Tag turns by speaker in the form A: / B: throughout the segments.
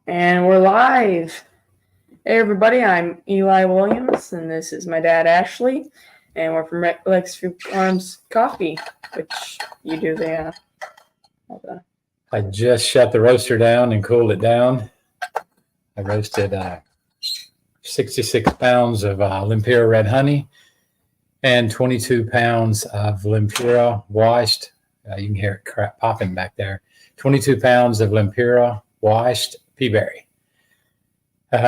A: And we're live. Hey, everybody, I'm Eli Williams, and this is my dad, Ashley, and we're from Lexview Farms Coffee, which you do
B: I just shut the roaster down and cooled it down. I roasted 66 pounds of Lempira red honey and 22 pounds of Lempira washed. You can hear it popping back there. 22 pounds of Lempira washed pea berry.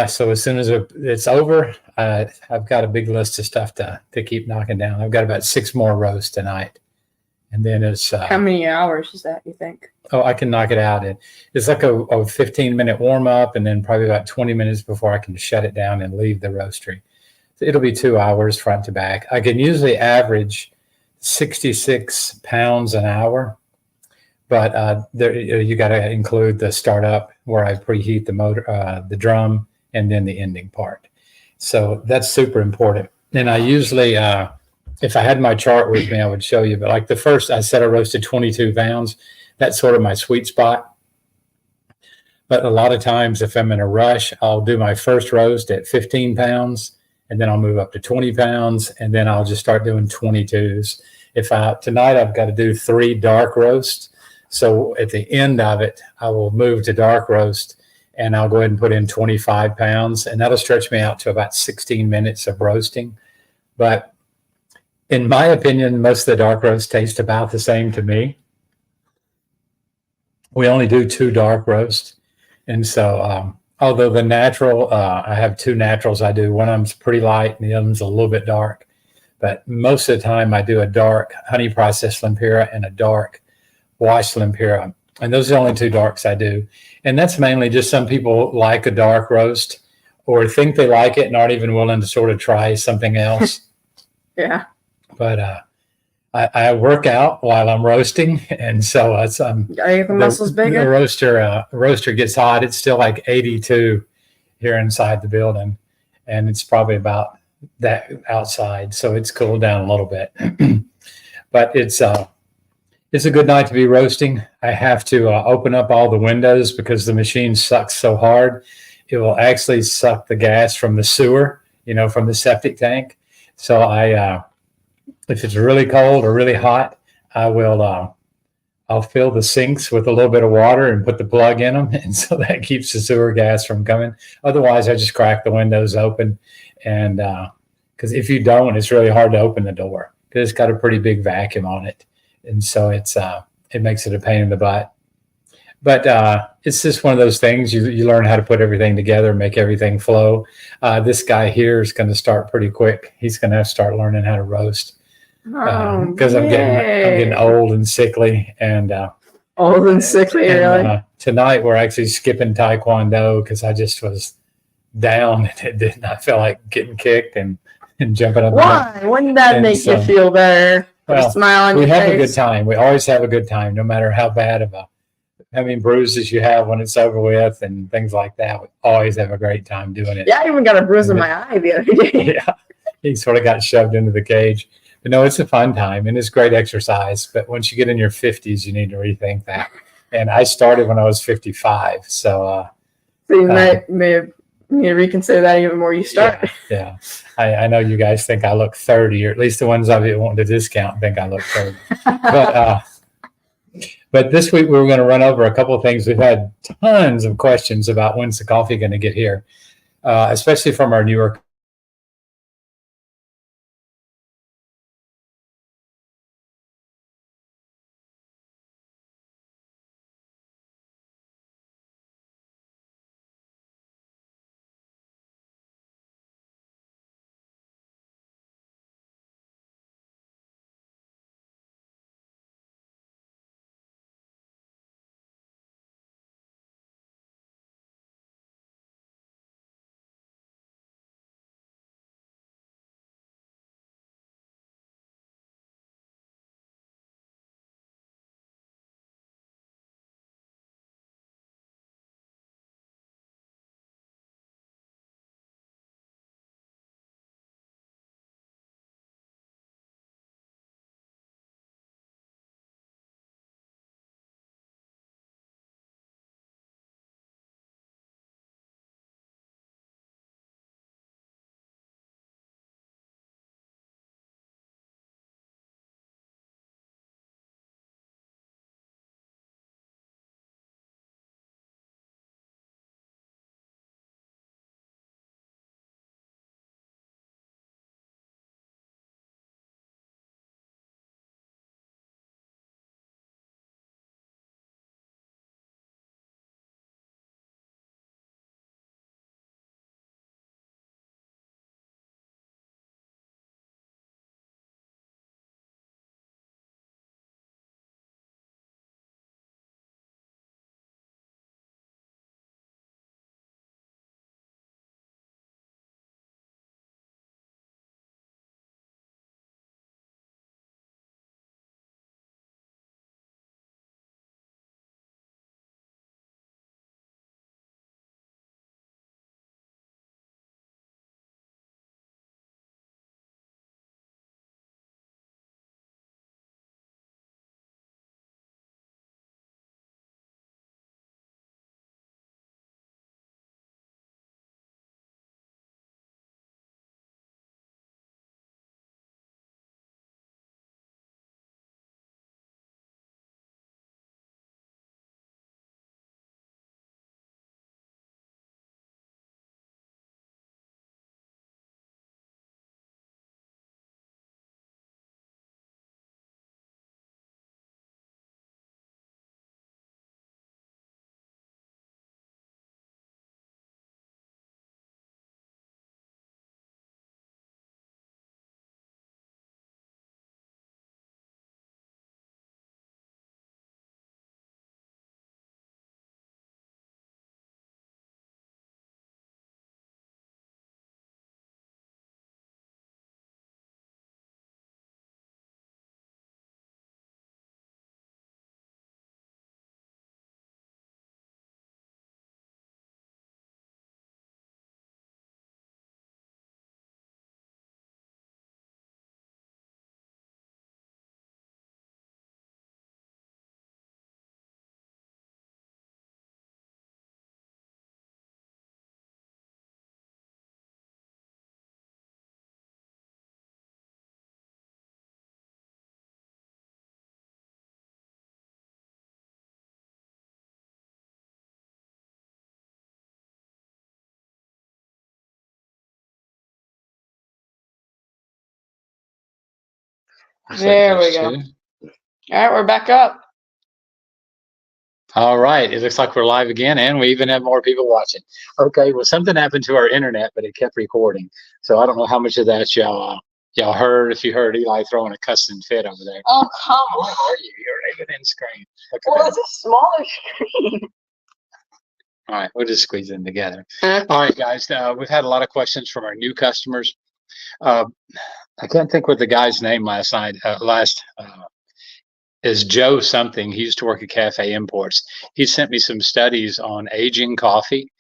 B: So as soon as it's over, I've got a big list of stuff to keep knocking down. I've got about 6 more roasts tonight. And then it's
A: how many hours is that, you think?
B: Oh, I can knock it out. It's like a 15-minute warm up, and then probably about 20 minutes before I can shut it down and leave the roastery. It'll be 2 hours front to back. I can usually average 66 pounds an hour, but you got to include the startup where I preheat the motor, the drum, and then the ending part. So that's super important. And I usually, if I had my chart with me, I would show you. But like the first, I said I roasted 22 pounds. That's sort of my sweet spot. But a lot of times, if I'm in a rush, I'll do my first roast at 15 pounds, and then I'll move up to 20 pounds, and then I'll just start doing 22s. Tonight, I've got to do 3 dark roasts. So at the end of it, I will move to dark roast, and I'll go ahead and put in 25 pounds, and that'll stretch me out to about 16 minutes of roasting. But in my opinion, most of the dark roasts taste about the same to me. We only do 2 dark roasts. And so, although the natural, I have 2 naturals I do. One of them's pretty light and the other one's a little bit dark. But most of the time I do a dark honey processed Lempira and a dark washed Lempira. And those are the only 2 darks I do. And that's mainly just some people like a dark roast or think they like it and aren't even willing to sort of try something else.
A: Yeah.
B: But I work out while I'm roasting, and so
A: are your muscles bigger?
B: The roaster gets hot. It's still like 82 here inside the building, and it's probably about that outside, so it's cooled down a little bit. But it's a good night to be roasting. I have to open up all the windows because the machine sucks so hard. It will actually suck the gas from the sewer, from the septic tank. So if it's really cold or really hot, I'll fill the sinks with a little bit of water and put the plug in them. And so that keeps the sewer gas from coming. Otherwise, I just crack the windows open. And because if you don't, it's really hard to open the door because it's got a pretty big vacuum on it. And so it makes it a pain in the butt. But it's just one of those things. You learn how to put everything together, make everything flow. This guy here is going to start pretty quick. He's going to have to start learning how to roast. Because I'm getting old and sickly, and
A: old and sickly. Really?
B: Tonight we're actually skipping Taekwondo because I just was down and I felt like getting kicked and jumping up.
A: Why? Wouldn't that make you feel better?
B: Well,
A: smile on
B: we
A: your
B: have
A: face.
B: a good time. We always have a good time, no matter how bad how many bruises you have when it's over with and things like that. We always have a great time doing it.
A: Yeah, I even got a bruise in my eye the other day.
B: Yeah, he sort of got shoved into the cage. But no, it's a fun time and it's great exercise. But once you get in your 50s, you need to rethink that. And I started when I was 55. So
A: you may reconsider that even more. You start.
B: Yeah. I know you guys think I look 30, or at least the ones of you wanting to discount think I look 30. But this week we were going to run over a couple of things. We've had tons of questions about when's the coffee going to get here, especially from our newer
A: There we go. All right, we're back up.
B: All right, it looks like we're live again, and we even have more people watching. Okay, well, something happened to our internet, but it kept recording. So I don't know how much of that y'all heard. If you heard Eli throwing a cussing fit over there.
A: Oh, come
B: Where
A: on.
B: are you? You're even in screen. Look at
A: Well,
B: that.
A: it's a smaller screen.
B: All right, we'll just squeeze in together.
A: Okay.
B: All right, guys, we've had a lot of questions from our new customers. I can't think what the guy's name last night. Is Joe something. He used to work at Cafe Imports. He sent me some studies on aging coffee,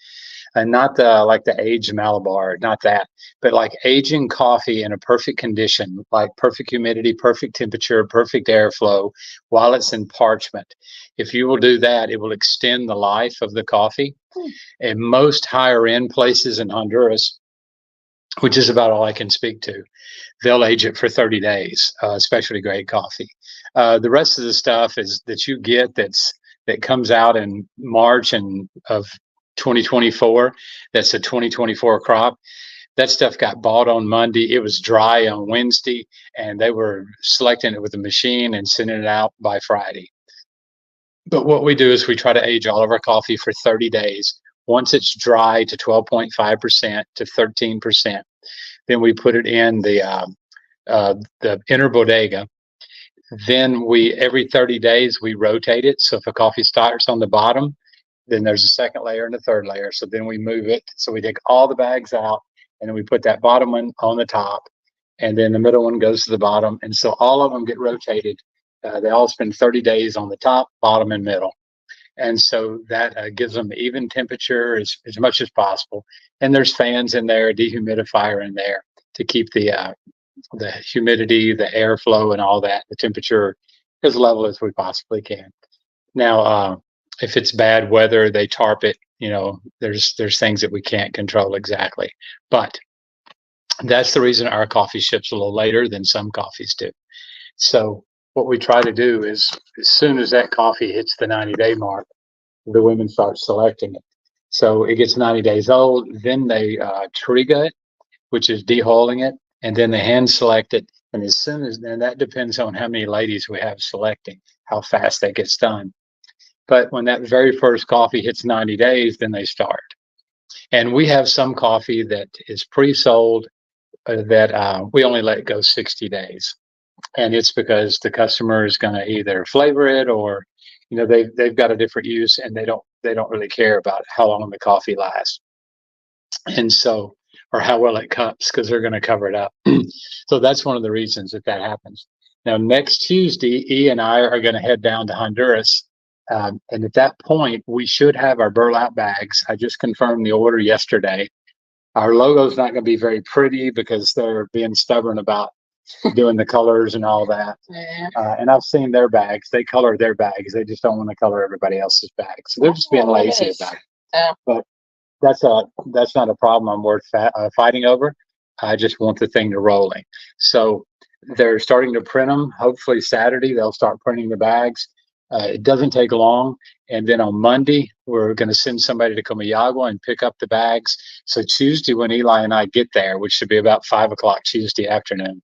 B: and not like the aged Malabar, not that, but like aging coffee in a perfect condition, like perfect humidity, perfect temperature, perfect airflow, while it's in parchment. If you will do that, it will extend the life of the coffee. In most higher end places in Honduras, which is about all I can speak to, they'll age it for 30 days, especially grade coffee. The rest of the stuff is that you get that comes out in March of 2024. That's a 2024 crop. That stuff got bought on Monday. It was dry on Wednesday, and they were selecting it with a machine and sending it out by Friday. But what we do is we try to age all of our coffee for 30 days. Once it's dry to 12.5% to 13%, then we put it in the inner bodega. Then every 30 days, we rotate it. So if a coffee starts on the bottom, then there's a second layer and a third layer. So then we move it. So we take all the bags out, and then we put that bottom one on the top, and then the middle one goes to the bottom. And so all of them get rotated. They all spend 30 days on the top, bottom, and middle. And so that gives them even temperature as much as possible. And there's fans in there, a dehumidifier in there to keep the humidity, the airflow, and all that, the temperature as level as we possibly can. Now, if it's bad weather, they tarp it. You know, there's things that we can't control exactly. But that's the reason our coffee ships a little later than some coffees do. So what we try to do is, as soon as that coffee hits the 90-day mark, the women start selecting it. So it gets 90 days old, then they triga it, which is dehuling it, and then they hand select it. And as soon as then, that depends on how many ladies we have selecting, how fast that gets done. But when that very first coffee hits 90 days, then they start. And we have some coffee that is pre-sold that we only let go 60 days. And it's because the customer is going to either flavor it, or you know, they've got a different use, and they don't really care about how long the coffee lasts, and so, or how well it cups, because they're going to cover it up. So that's one of the reasons that happens. Now, next Tuesday, E and I are going to head down to Honduras, and at that point, we should have our burlap bags. I just confirmed the order yesterday. Our logo's not going to be very pretty because they're being stubborn about doing the colors and all that. And I've seen their bags. They color their bags. They just don't want to color everybody else's bags. So they're just being lazy about it.
A: Yeah.
B: But that's not a problem I'm worth fighting over. I just want the thing to rolling. So they're starting to print them. Hopefully Saturday they'll start printing the bags. It doesn't take long. And then on Monday, we're going to send somebody to Comayagua and pick up the bags. So Tuesday, when Eli and I get there, which should be about 5 o'clock Tuesday afternoon,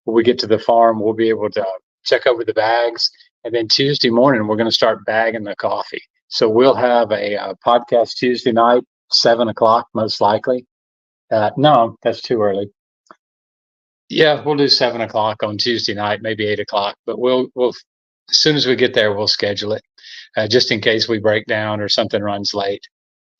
B: when we get to the farm, we'll be able to check over the bags. And then Tuesday morning, we're going to start bagging the coffee. So we'll have a podcast Tuesday night, 7 o'clock, most likely. No, that's too early. Yeah, we'll do 7 o'clock on Tuesday night, maybe 8 o'clock. But we'll as soon as we get there, we'll schedule it, just in case we break down or something runs late.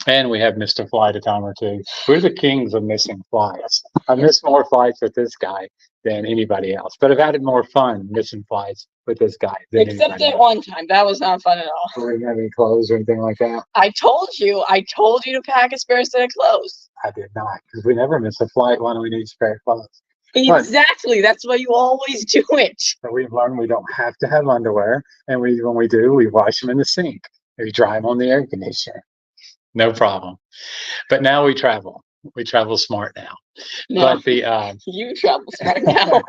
B: And we have missed a flight a time or two. We're the kings of missing flights. I missed more flights with this guy than anybody else, but I've had more fun missing flights with this guy than
A: Except that one time. That was not fun at all.
B: We didn't have any clothes or anything like that.
A: I told you to pack a spare set of clothes.
B: I did not, because we never miss a flight when we need spare clothes.
A: Exactly. That's why you always do it.
B: But we've learned we don't have to have underwear, and when we do, we wash them in the sink. We dry them on the air conditioner. No problem. But now we travel. We travel smart now.
A: No,
B: but the
A: you travel smart now.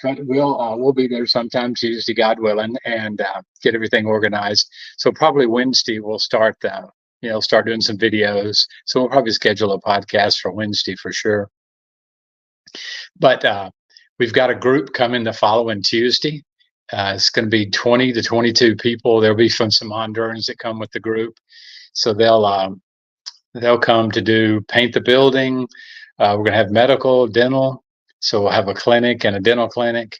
B: But we'll be there sometime Tuesday, God willing, and get everything organized. So probably Wednesday we'll start doing some videos. So we'll probably schedule a podcast for Wednesday for sure. But We've got a group coming the following Tuesday. It's going to be 20 to 22 people. There'll be some Hondurans that come with the group. So they'll come to paint the building. We're going to have medical, dental. So we'll have a clinic and a dental clinic.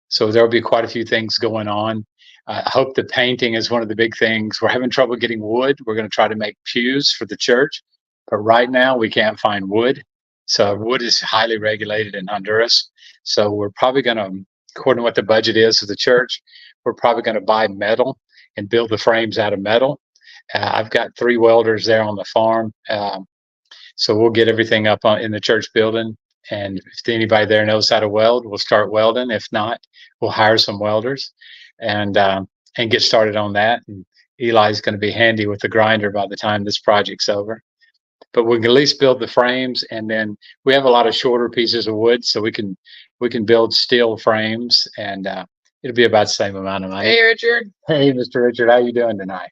B: So there'll be quite a few things going on. I hope the painting is one of the big things. We're having trouble getting wood. We're going to try to make pews for the church, but right now we can't find wood. So wood is highly regulated in Honduras. So we're probably going to, according to what the budget is of the church, we're probably going to buy metal and build the frames out of metal. I've got 3 welders there on the farm. So we'll get everything up in the church building. And if anybody there knows how to weld, we'll start welding. If not, we'll hire some welders and get started on that. And Eli's going to be handy with the grinder by the time this project's over. But we can at least build the frames, and then we have a lot of shorter pieces of wood, so we can build steel frames, and it'll be about the same amount of money.
A: Hey, Richard.
B: Hey, Mr. Richard, how you doing tonight?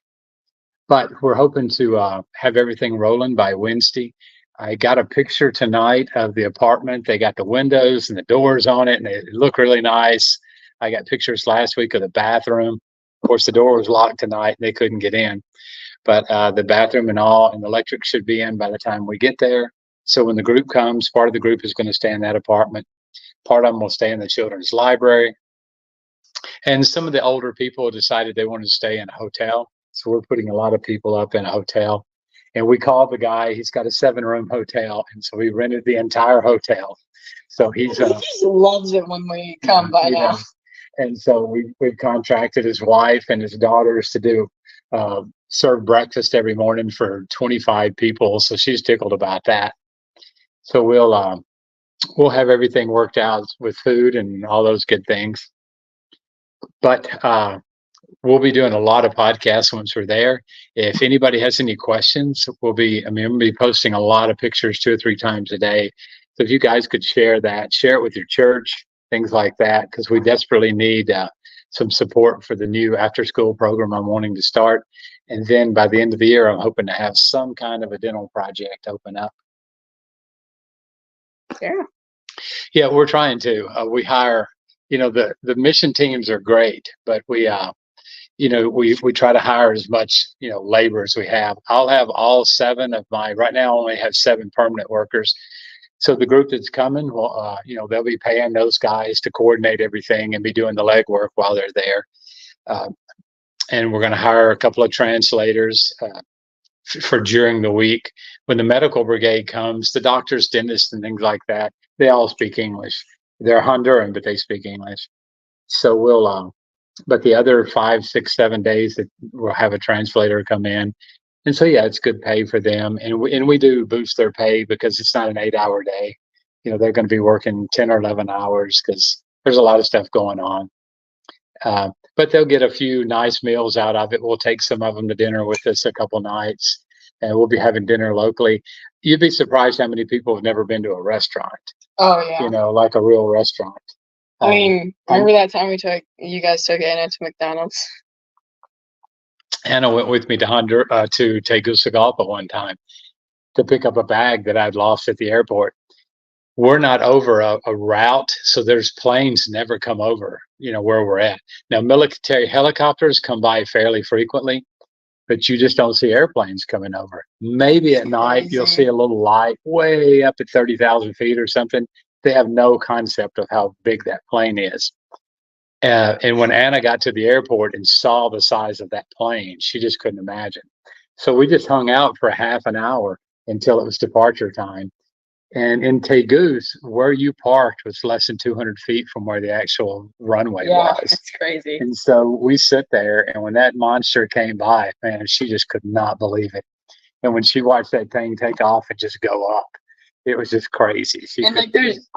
B: But we're hoping to have everything rolling by Wednesday. I got a picture tonight of the apartment. They got the windows and the doors on it, and they look really nice. I got pictures last week of the bathroom. Of course, the door was locked tonight. They couldn't get in. But the bathroom and the electric should be in by the time we get there. So when the group comes, part of the group is going to stay in that apartment. Part of them will stay in the children's library. And some of the older people decided they wanted to stay in a hotel. So we're putting a lot of people up in a hotel. And we called the guy. He's got a 7-room hotel. And so we rented the entire hotel. So he just
A: loves it when we come by now.
B: And so we've contracted his wife and his daughters to do serve breakfast every morning for 25 people. So she's tickled about that. So we'll have everything worked out with food and all those good things. But we'll be doing a lot of podcasts once we're there. If anybody has any questions, we'll be posting a lot of pictures 2 or 3 times a day. So if you guys could share it with your church, things like that, because we desperately need some support for the new after-school program I'm wanting to start. And then by the end of the year, I'm hoping to have some kind of a dental project open up. Yeah, we're trying to. We hire, the mission teams are great, but we try to hire as much, labor as we have. I'll have all 7 of right now I only have 7 permanent workers. So the group that's coming, well, they'll be paying those guys to coordinate everything and be doing the legwork while they're there. And we're going to hire a couple of translators for during the week. When the medical brigade comes, the doctors, dentists, and things like that, they all speak English. They're Honduran, but they speak English. So we'll, but the other 5, 6, 7 days that we'll have a translator come in. And so, yeah, it's good pay for them. And we do boost their pay because it's not an 8-hour day. They're going to be working 10 or 11 hours because there's a lot of stuff going on. But they'll get a few nice meals out of it. We'll take some of them to dinner with us a couple nights, and we'll be having dinner locally. You'd be surprised how many people have never been to a restaurant.
A: Oh, yeah.
B: Like a real restaurant.
A: I mean, remember that time you guys took Anna to McDonald's?
B: Anna went with me to Tegucigalpa one time to pick up a bag that I'd lost at the airport. We're not over a route, so there's planes never come over, where we're at. Now, military helicopters come by fairly frequently, but you just don't see airplanes coming over. Maybe at night you'll see a little light way up at 30,000 feet or something. They have no concept of how big that plane is. And when Anna got to the airport and saw the size of that plane, she just couldn't imagine. So we just hung out for half an hour until it was departure time. And in Tegus, where you parked was less than 200 feet from where the actual runway was.
A: It's crazy.
B: And so we sit there, and when that monster came by, man, she just could not believe it. And when she watched that thing take off and just go up, it was just crazy.
A: There's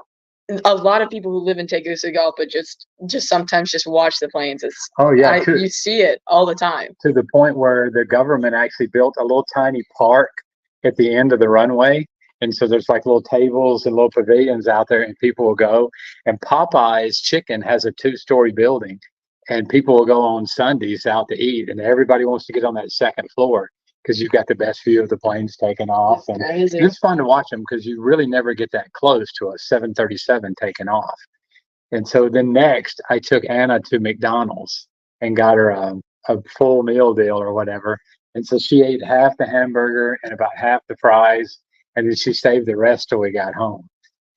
A: a lot of people who live in Tegucigalpa just sometimes just watch the planes. You see it all the time. To the point where the government actually built a little tiny park at the end of the runway. And so there's like little tables and little pavilions out there, and people will go. And Popeye's Chicken has a 2-story building, and people will go on Sundays out to eat. And everybody wants to get on that second floor because you've got the best view of the planes taking off. And it's fun to watch them because you really never get that close to a 737 taking off.
C: And so then next, I took Anna to McDonald's and got her a full meal deal or whatever. And so she ate half the hamburger and about half the fries, and then she saved the rest till we got home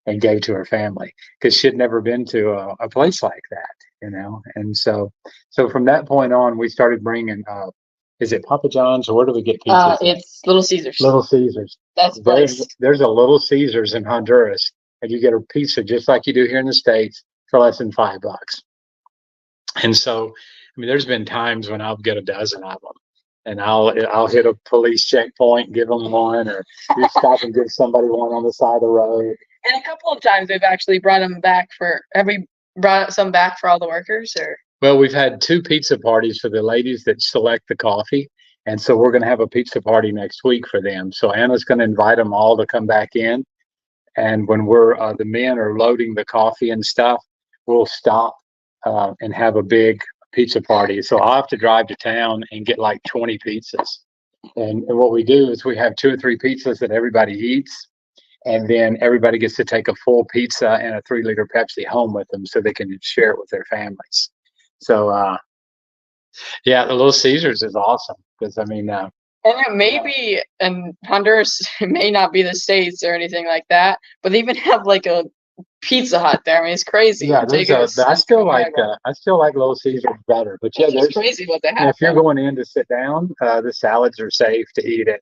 C: and gave to her family because she'd never been to a place like that, you know. And so from that point on, we started bringing. Is it Papa John's or where do we get pizza?
A: It's Little Caesars.
C: Little Caesars.
A: That's the place.
C: There's a Little Caesars in Honduras, and you get a pizza just like you do here in the States for less than $5. And so, I mean, there's been times when I'll get a dozen of them, and I'll hit a police checkpoint, give them one, or you stop and give somebody one on the side of the road.
A: And a couple of times we've actually brought them back have we brought some back for all the workers or?
C: Well, we've had 2 pizza parties for the ladies that select the coffee. And so we're going to have a pizza party next week for them. So Anna's going to invite them all to come back in. And when the men are loading the coffee and stuff, we'll stop and have a big pizza party. So I'll have to drive to town and get like 20 pizzas. And what we do is we have 2 or 3 pizzas that everybody eats. And then everybody gets to take a full pizza and a 3-liter Pepsi home with them so they can share it with their families. So, yeah, the Little Caesars is awesome because, I mean,
A: and it may be in Honduras, it may not be the States or anything like that, but they even have like a Pizza Hut there. I mean, it's crazy.
C: Yeah, I still like Little Caesars better. But yeah,
A: it's crazy what they have.
C: If you're going in to sit down, the salads are safe to eat at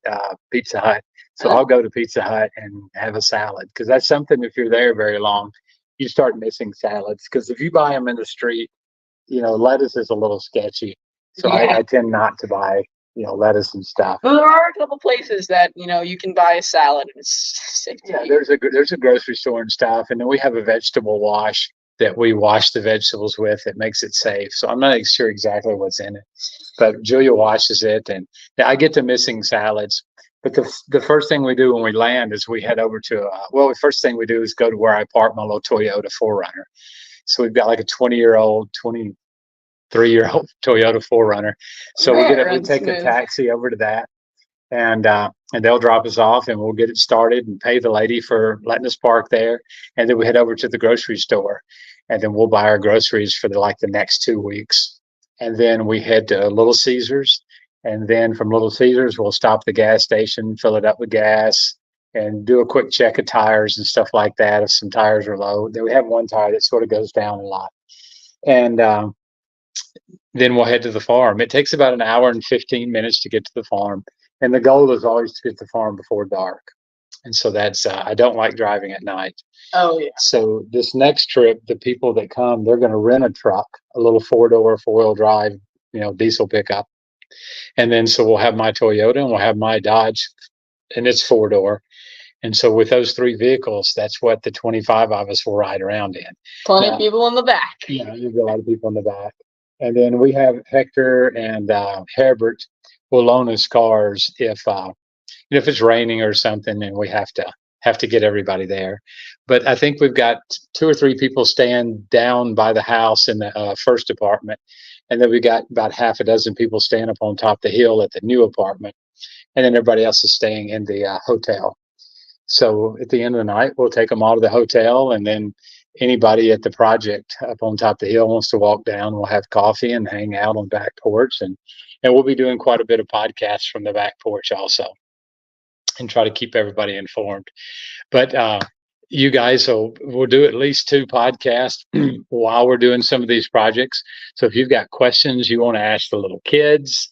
C: Pizza Hut. So I'll go to Pizza Hut and have a salad because that's something. If you're there very long, you start missing salads because if you buy them in the street, you know, lettuce is a little sketchy. So I tend not to buy, you know, lettuce and stuff.
A: Well, there are a couple places that, you know, you can buy a salad and it's safe to eat.
C: There's a grocery store and stuff. And then we have a vegetable wash that we wash the vegetables with. It makes it safe. So I'm not sure exactly what's in it, but Julia washes it. And I get to missing salads. But the first thing we do when we land is we head over to, the first thing we do is go to where I park my little Toyota 4Runner. So we've got like a 23-year-old Toyota 4Runner. So we take a taxi over to that, and they'll drop us off, and we'll get it started and pay the lady for letting us park there, and then we head over to the grocery store, and then we'll buy our groceries for the next 2 weeks, and then we head to Little Caesars, and then from Little Caesars we'll stop at the gas station, fill it up with gas, and do a quick check of tires and stuff like that if some tires are low. Then we have one tire that sort of goes down a lot. And then we'll head to the farm. It takes about an hour and 15 minutes to get to the farm. And the goal is always to get to the farm before dark. And so that's, I don't like driving at night.
A: Oh, yeah.
C: So this next trip, the people that come, they're going to rent a truck, a little 4-door, 4-wheel drive, you know, diesel pickup. And then so we'll have my Toyota and we'll have my Dodge, and it's 4-door. And so with those 3 vehicles, that's what the 25 of us will ride around in.
A: Plenty of people in the back.
C: Yeah, there's a lot of people in the back. And then we have Hector and Herbert will loan us cars if it's raining or something and we have to get everybody there. But I think we've got 2 or 3 people staying down by the house in the first apartment. And then we got about half a dozen people staying up on top of the hill at the new apartment. And then everybody else is staying in the hotel. So at the end of the night, we'll take them all to the hotel, and then anybody at the project up on top of the hill wants to walk down, we'll have coffee and hang out on the back porch. And we'll be doing quite a bit of podcasts from the back porch also and try to keep everybody informed. But you guys we'll do at least 2 podcasts while we're doing some of these projects. So if you've got questions you want to ask the little kids,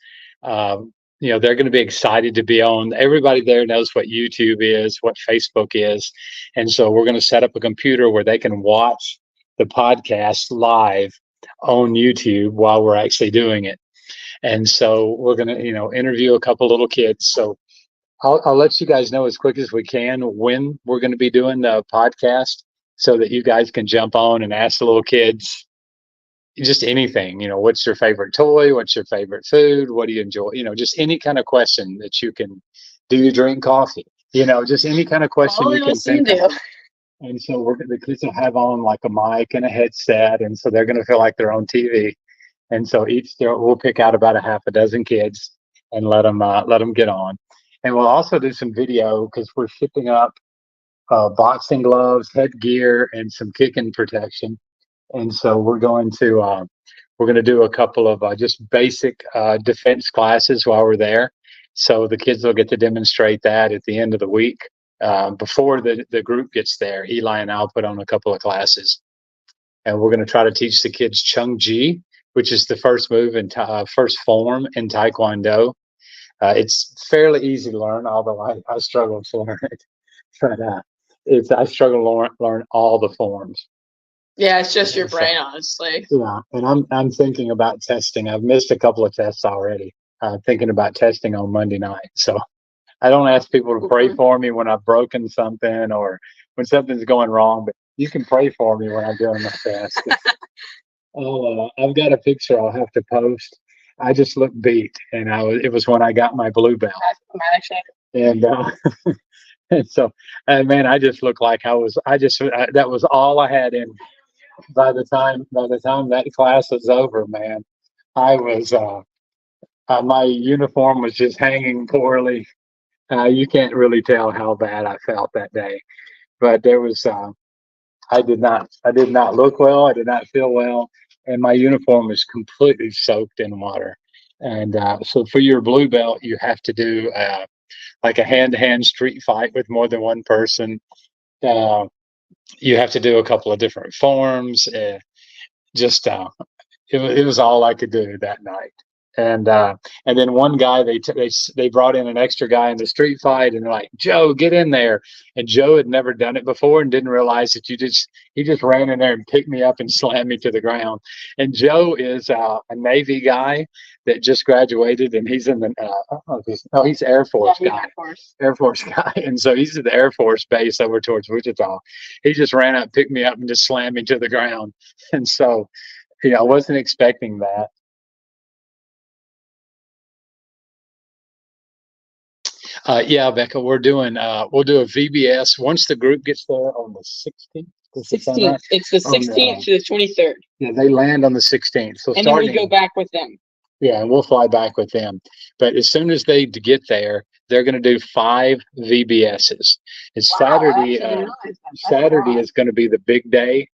C: you know, they're going to be excited to be on. Everybody there knows what YouTube is, what Facebook is. And so we're going to set up a computer where they can watch the podcast live on YouTube while we're actually doing it. And so we're going to, you know, interview a couple little kids. So I'll let you guys know as quick as we can when we're going to be doing the podcast so that you guys can jump on and ask the little kids just anything, you know, what's your favorite toy? What's your favorite food? What do you enjoy? You know, just any kind of question that you can. Do you drink coffee? You know, just any kind of question you can think of. And so the kids will have on like a mic and a headset, and so they're going to feel like they're on TV. And so we'll pick out about a half a dozen kids and let them get on. And we'll also do some video because we're shipping up boxing gloves, headgear, and some kicking protection. And so we're going to do a couple of just basic defense classes while we're there. So the kids will get to demonstrate that at the end of the week. Before the group gets there, Eli and I'll put on a couple of classes. And we're going to try to teach the kids Chung Ji, which is the first move in first form in Taekwondo. It's fairly easy to learn, although I struggle to learn it. But I struggle to learn all the forms.
A: Yeah, it's just your brain, honestly.
C: Yeah, and I'm thinking about testing. I've missed a couple of tests already. Thinking about testing on Monday night. So I don't ask people to pray for me when I've broken something or when something's going wrong, but you can pray for me when I'm doing my test. I've got a picture I'll have to post. I just looked beat, and it was when I got my blue belt. And and so, man, I just looked like that was all I had in. By the time that class was over, man, I was my uniform was just hanging poorly. You can't really tell how bad I felt that day, but there was I did not look well. I did not feel well, and my uniform was completely soaked in water. And so for your blue belt, you have to do like a hand-to-hand street fight with more than one person. You have to do a couple of different forms. It was all I could do that night. And then one guy, they brought in an extra guy in the street fight, and they're like, Joe, get in there. And Joe had never done it before and didn't realize that he just ran in there and picked me up and slammed me to the ground. And Joe is a Navy guy that just graduated, and he's in he's Air Force guy. Air Force guy. And so he's at the Air Force base over towards Wichita. He just ran up, picked me up, and just slammed me to the ground. And so, I wasn't expecting that. Yeah, Becca, we'll do a VBS once the group gets there on the 16th.
A: 16th. It's the 16th to the 23rd.
C: Yeah, they land on the 16th. So
A: and then we go back with them.
C: Yeah, and we'll fly back with them. But as soon as they get there, they're going to do 5 VBSs. And Saturday is going to be the big day.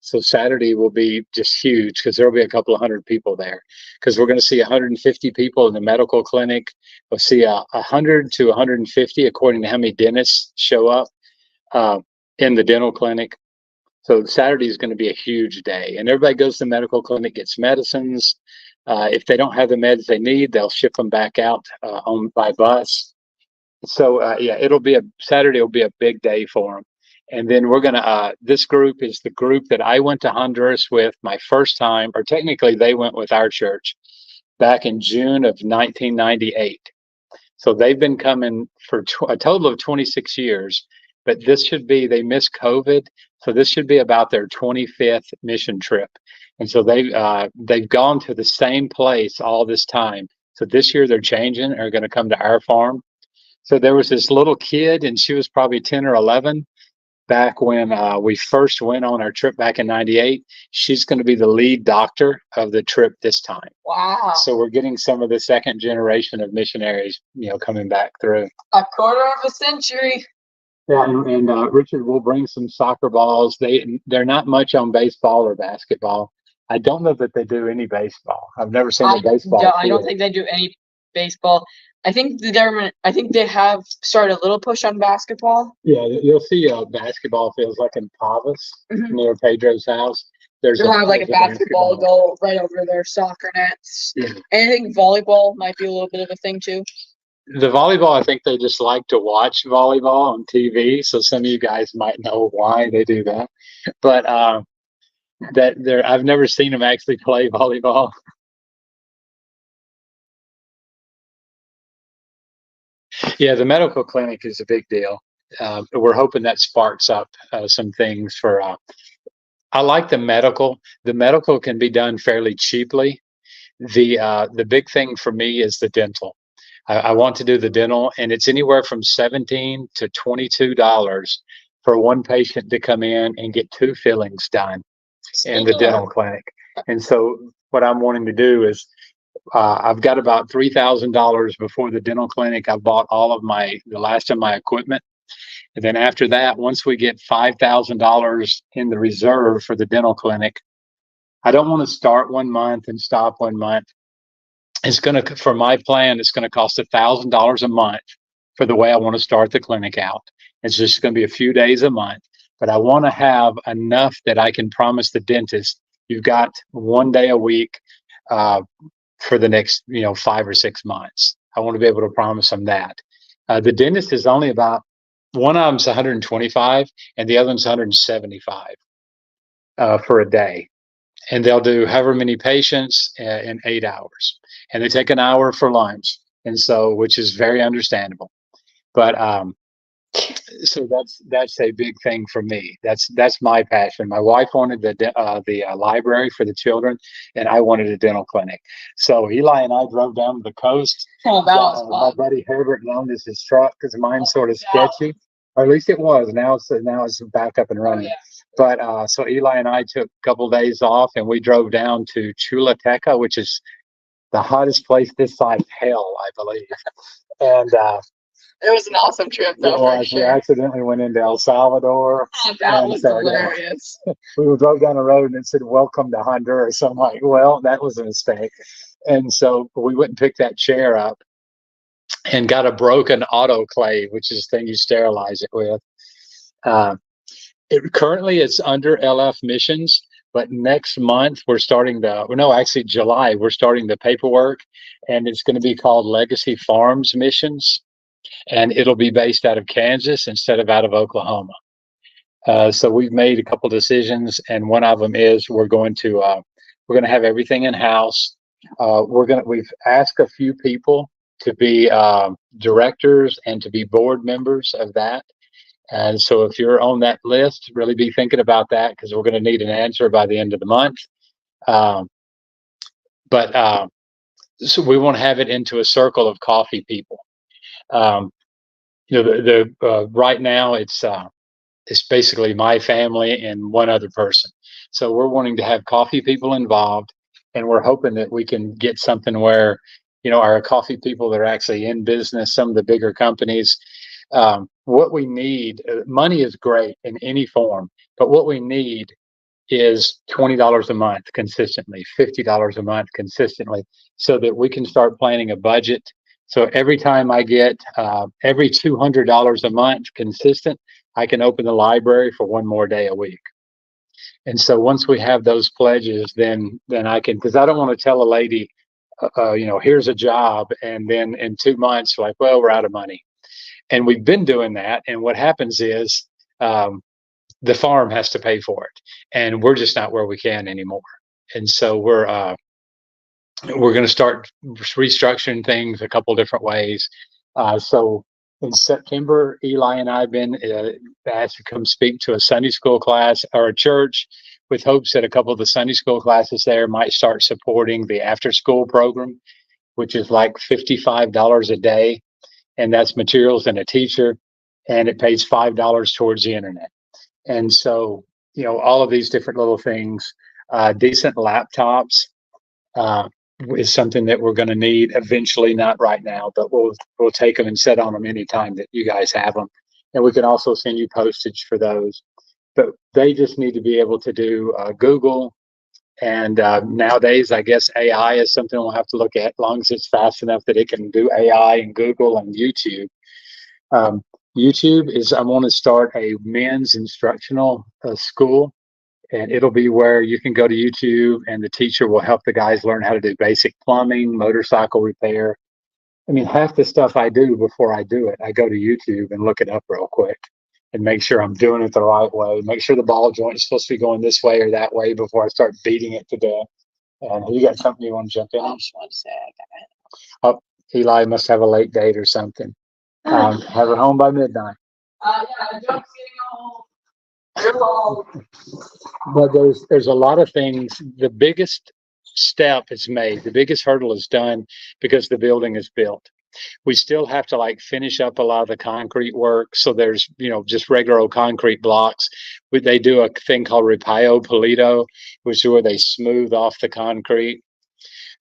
C: So Saturday will be just huge because there'll be a couple of hundred people there, because we're going to see 150 people in the medical clinic. We'll see 100 to 150 according to how many dentists show up in the dental clinic. So Saturday is going to be a huge day, and everybody goes to the medical clinic, gets medicines. If they don't have the meds they need, they'll ship them back out by bus. So Saturday will be a big day for them. And then we're going to, this group is the group that I went to Honduras with my first time, or technically they went with our church back in June of 1998. So they've been coming for a total of 26 years, but they missed COVID. So this should be about their 25th mission trip. And so they've gone to the same place all this time. So this year they're changing, are going to come to our farm. So there was this little kid, and she was probably 10 or 11. Back when we first went on our trip back in 98, she's going to be the lead doctor of the trip this time.
A: Wow.
C: So we're getting some of the second generation of missionaries, coming back through.
A: A quarter of a century.
C: Yeah, and Richard will bring some soccer balls. They're not much on baseball or basketball. I don't know that they do any baseball. I've never seen a baseball.
A: I don't think they do any baseball. I think the government, they have started a little push on basketball.
C: Yeah, you'll see basketball fields like in Pavas near Pedro's house.
A: They'll have like a basketball goal right over their soccer nets. Yeah. And I think volleyball might be a little bit of a thing too.
C: The volleyball, I think they just like to watch volleyball on TV. So some of you guys might know why they do that. But I've never seen them actually play volleyball. Yeah, the medical clinic is a big deal. We're hoping that sparks up some things for. I like the medical. The medical can be done fairly cheaply. The big thing for me is the dental. I want to do the dental, and it's anywhere from $17 to $22 for one patient to come in and get 2 fillings done in the dental clinic. And so what I'm wanting to do is, I've got about $3,000 before the dental clinic. I've bought all of the last of my equipment. And then after that, once we get $5,000 in the reserve for the dental clinic, I don't want to start 1 month and stop 1 month. For my plan, it's going to cost $1,000 a month for the way I want to start the clinic out. It's just going to be a few days a month, but I want to have enough that I can promise the dentist, you've got 1 day a week for the next, 5 or 6 months. I want to be able to promise them that. The dentist is only about, one of them's 125 and the other one's 175 for a day. And they'll do however many patients in 8 hours. And they take an hour for lunch. And so, which is very understandable. But so that's a big thing for me. That's my passion. My wife wanted the library for the children, and I wanted a dental clinic. So Eli and I drove down to the coast.
A: Oh, that was fun.
C: My buddy Herbert loaned us his truck because mine's sort of sketchy, or at least it was. Now it's back up and running. But so Eli and I took a couple of days off, and we drove down to Choluteca, which is the hottest place this side of hell, I believe. And
A: it was an awesome trip, though.
C: We accidentally went into El Salvador.
A: Oh, that was hilarious.
C: We drove down the road and it said, "Welcome to Honduras." So I'm like, well, that was a mistake. And so we went and picked that chair up and got a broken autoclave, which is the thing you sterilize it with. Currently, it's under LF Missions, but next month we're starting July, we're starting the paperwork, and it's going to be called Legacy Farms Missions. And it'll be based out of Kansas instead of out of Oklahoma. So we've made a couple decisions, and one of them is we're going to have everything in house. We've asked a few people to be directors and to be board members of that. And so if you're on that list, really be thinking about that, because we're going to need an answer by the end of the month. So we want to have it into a circle of coffee people. Right now it's basically my family and one other person. So we're wanting to have coffee people involved, and we're hoping that we can get something where, our coffee people that are actually in business, some of the bigger companies, what we need, money is great in any form, but what we need is $20 a month consistently, $50 a month consistently, so that we can start planning a budget. So every time I get every $200 a month consistent, I can open the library for 1 more day a week. And so once we have those pledges, then I can, because I don't want to tell a lady, here's a job, and then in 2 months, like, well, we're out of money. And we've been doing that. And what happens is the farm has to pay for it, and we're just not where we can anymore. And so we're going to start restructuring things a couple different ways. So in September, Eli and I have been asked to come speak to a Sunday school class or a church, with hopes that a couple of the Sunday school classes there might start supporting the after school program, which is like $55 a day. And that's materials and a teacher, and it pays $5 towards the internet. And so, all of these different little things, decent laptops, is something that we're going to need eventually, not right now, but we'll take them and sit on them anytime that you guys have them. And we can also send you postage for those. But they just need to be able to do Google. And nowadays, I guess AI is something we'll have to look at, as long as it's fast enough that it can do AI and Google and YouTube. YouTube is, I want to start a men's instructional school. And it'll be where you can go to YouTube and the teacher will help the guys learn how to do basic plumbing, motorcycle repair. I mean, half the stuff I do before I do it, I go to YouTube and look it up real quick and make sure I'm doing it the right way. Make sure the ball joint is supposed to be going this way or that way before I start beating it to death. And you got something you want to jump in on?
A: I just want to say
C: Oh, Eli must have a late date or something. Have her home by midnight.
A: Yeah, Joe's getting home.
C: But there's a lot of things. The biggest step is made. The biggest hurdle is done because the building is built. We still have to finish up a lot of the concrete work. So there's, just regular old concrete blocks. They do a thing called Repio Pulido, which is where they smooth off the concrete.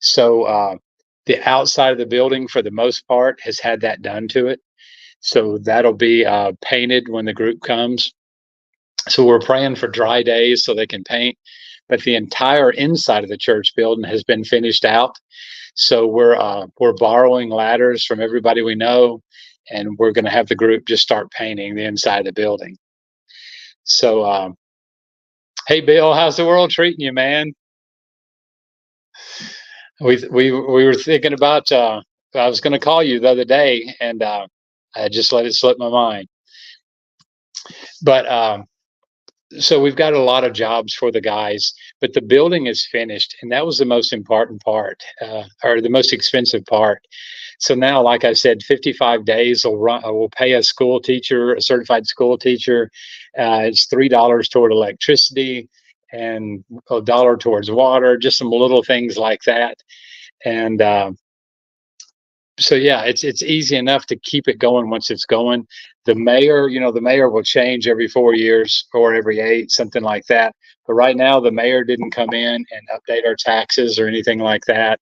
C: So the outside of the building, for the most part, has had that done to it. So that'll be painted when the group comes. So we're praying for dry days so they can paint. but the entire inside of the church building has been finished out. So we're borrowing ladders from everybody we know, and we're going to have the group just start painting the inside of the building. So, hey, Bill, how's the world treating you, man? We were thinking about. I was going to call you the other day, and I just let it slip my mind. But so we've got a lot of jobs for the guys, but the building is finished, and that was the most important part, or the most expensive part. So now, like I said, 55 days will pay a school teacher, a certified school teacher. It's $3 toward electricity and $1 towards water, just some little things like that. And so yeah, it's easy enough to keep it going once it's going. The mayor, the mayor will change every 4 years or every 8, something like that. But right now, the mayor didn't come in and update our taxes or anything like that.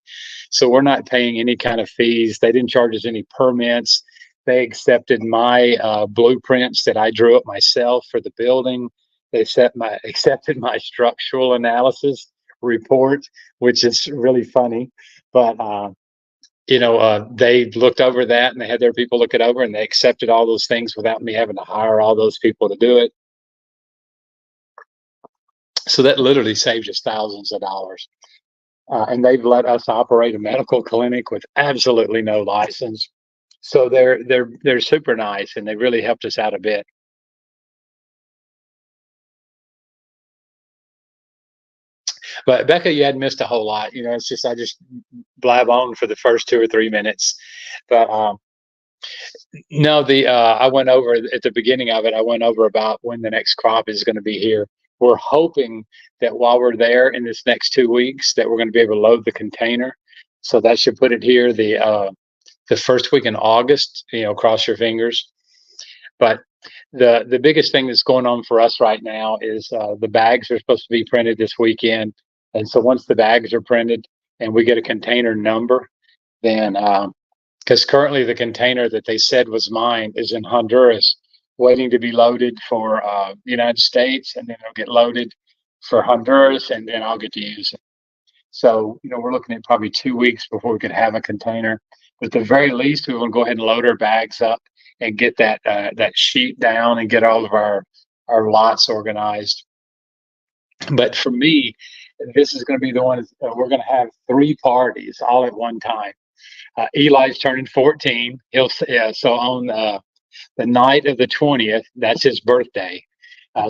C: So we're not paying any kind of fees. They didn't charge us any permits. They accepted my blueprints that I drew up myself for the building. They accepted my structural analysis report, which is really funny. But they looked over that, and they had their people look it over, and they accepted all those things without me having to hire all those people to do it. So that literally saved us thousands of dollars. And they've let us operate a medical clinic with absolutely no license. So they're super nice, and they really helped us out a bit. But Becca, you hadn't missed a whole lot. It's just I just blab on for the first 2 or 3 minutes. But no, I went over at the beginning of it. I went over about when the next crop is going to be here. We're hoping that while we're there in this next 2 weeks, that we're going to be able to load the container. So that should put it here the first week in August. Cross your fingers. But the biggest thing that's going on for us right now is the bags are supposed to be printed this weekend. And so once the bags are printed and we get a container number, then because currently the container that they said was mine is in Honduras, waiting to be loaded for the United States, and then it'll get loaded for Honduras, and then I'll get to use it. So, we're looking at probably 2 weeks before we could have a container. But at the very least, we will go ahead and load our bags up and get that sheet down and get all of our lots organized. But for me, this is going to be the one. We're going to have 3 parties all at one time. Eli's turning 14. So on the night of the 20th, that's his birthday.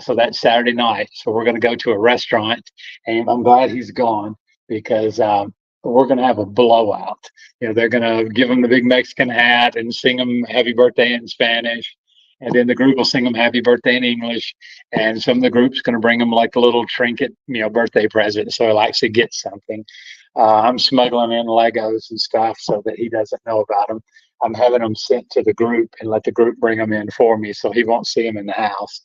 C: So that's Saturday night. So we're going to go to a restaurant, and I'm glad he's gone because we're going to have a blowout. They're going to give him the big Mexican hat and sing him happy birthday in Spanish. And then the group will sing him happy birthday in English. And some of the group's going to bring him like a little trinket, birthday present. So he'll actually get something. I'm smuggling in Legos and stuff so that he doesn't know about them. I'm having them sent to the group and let the group bring them in for me so he won't see them in the house.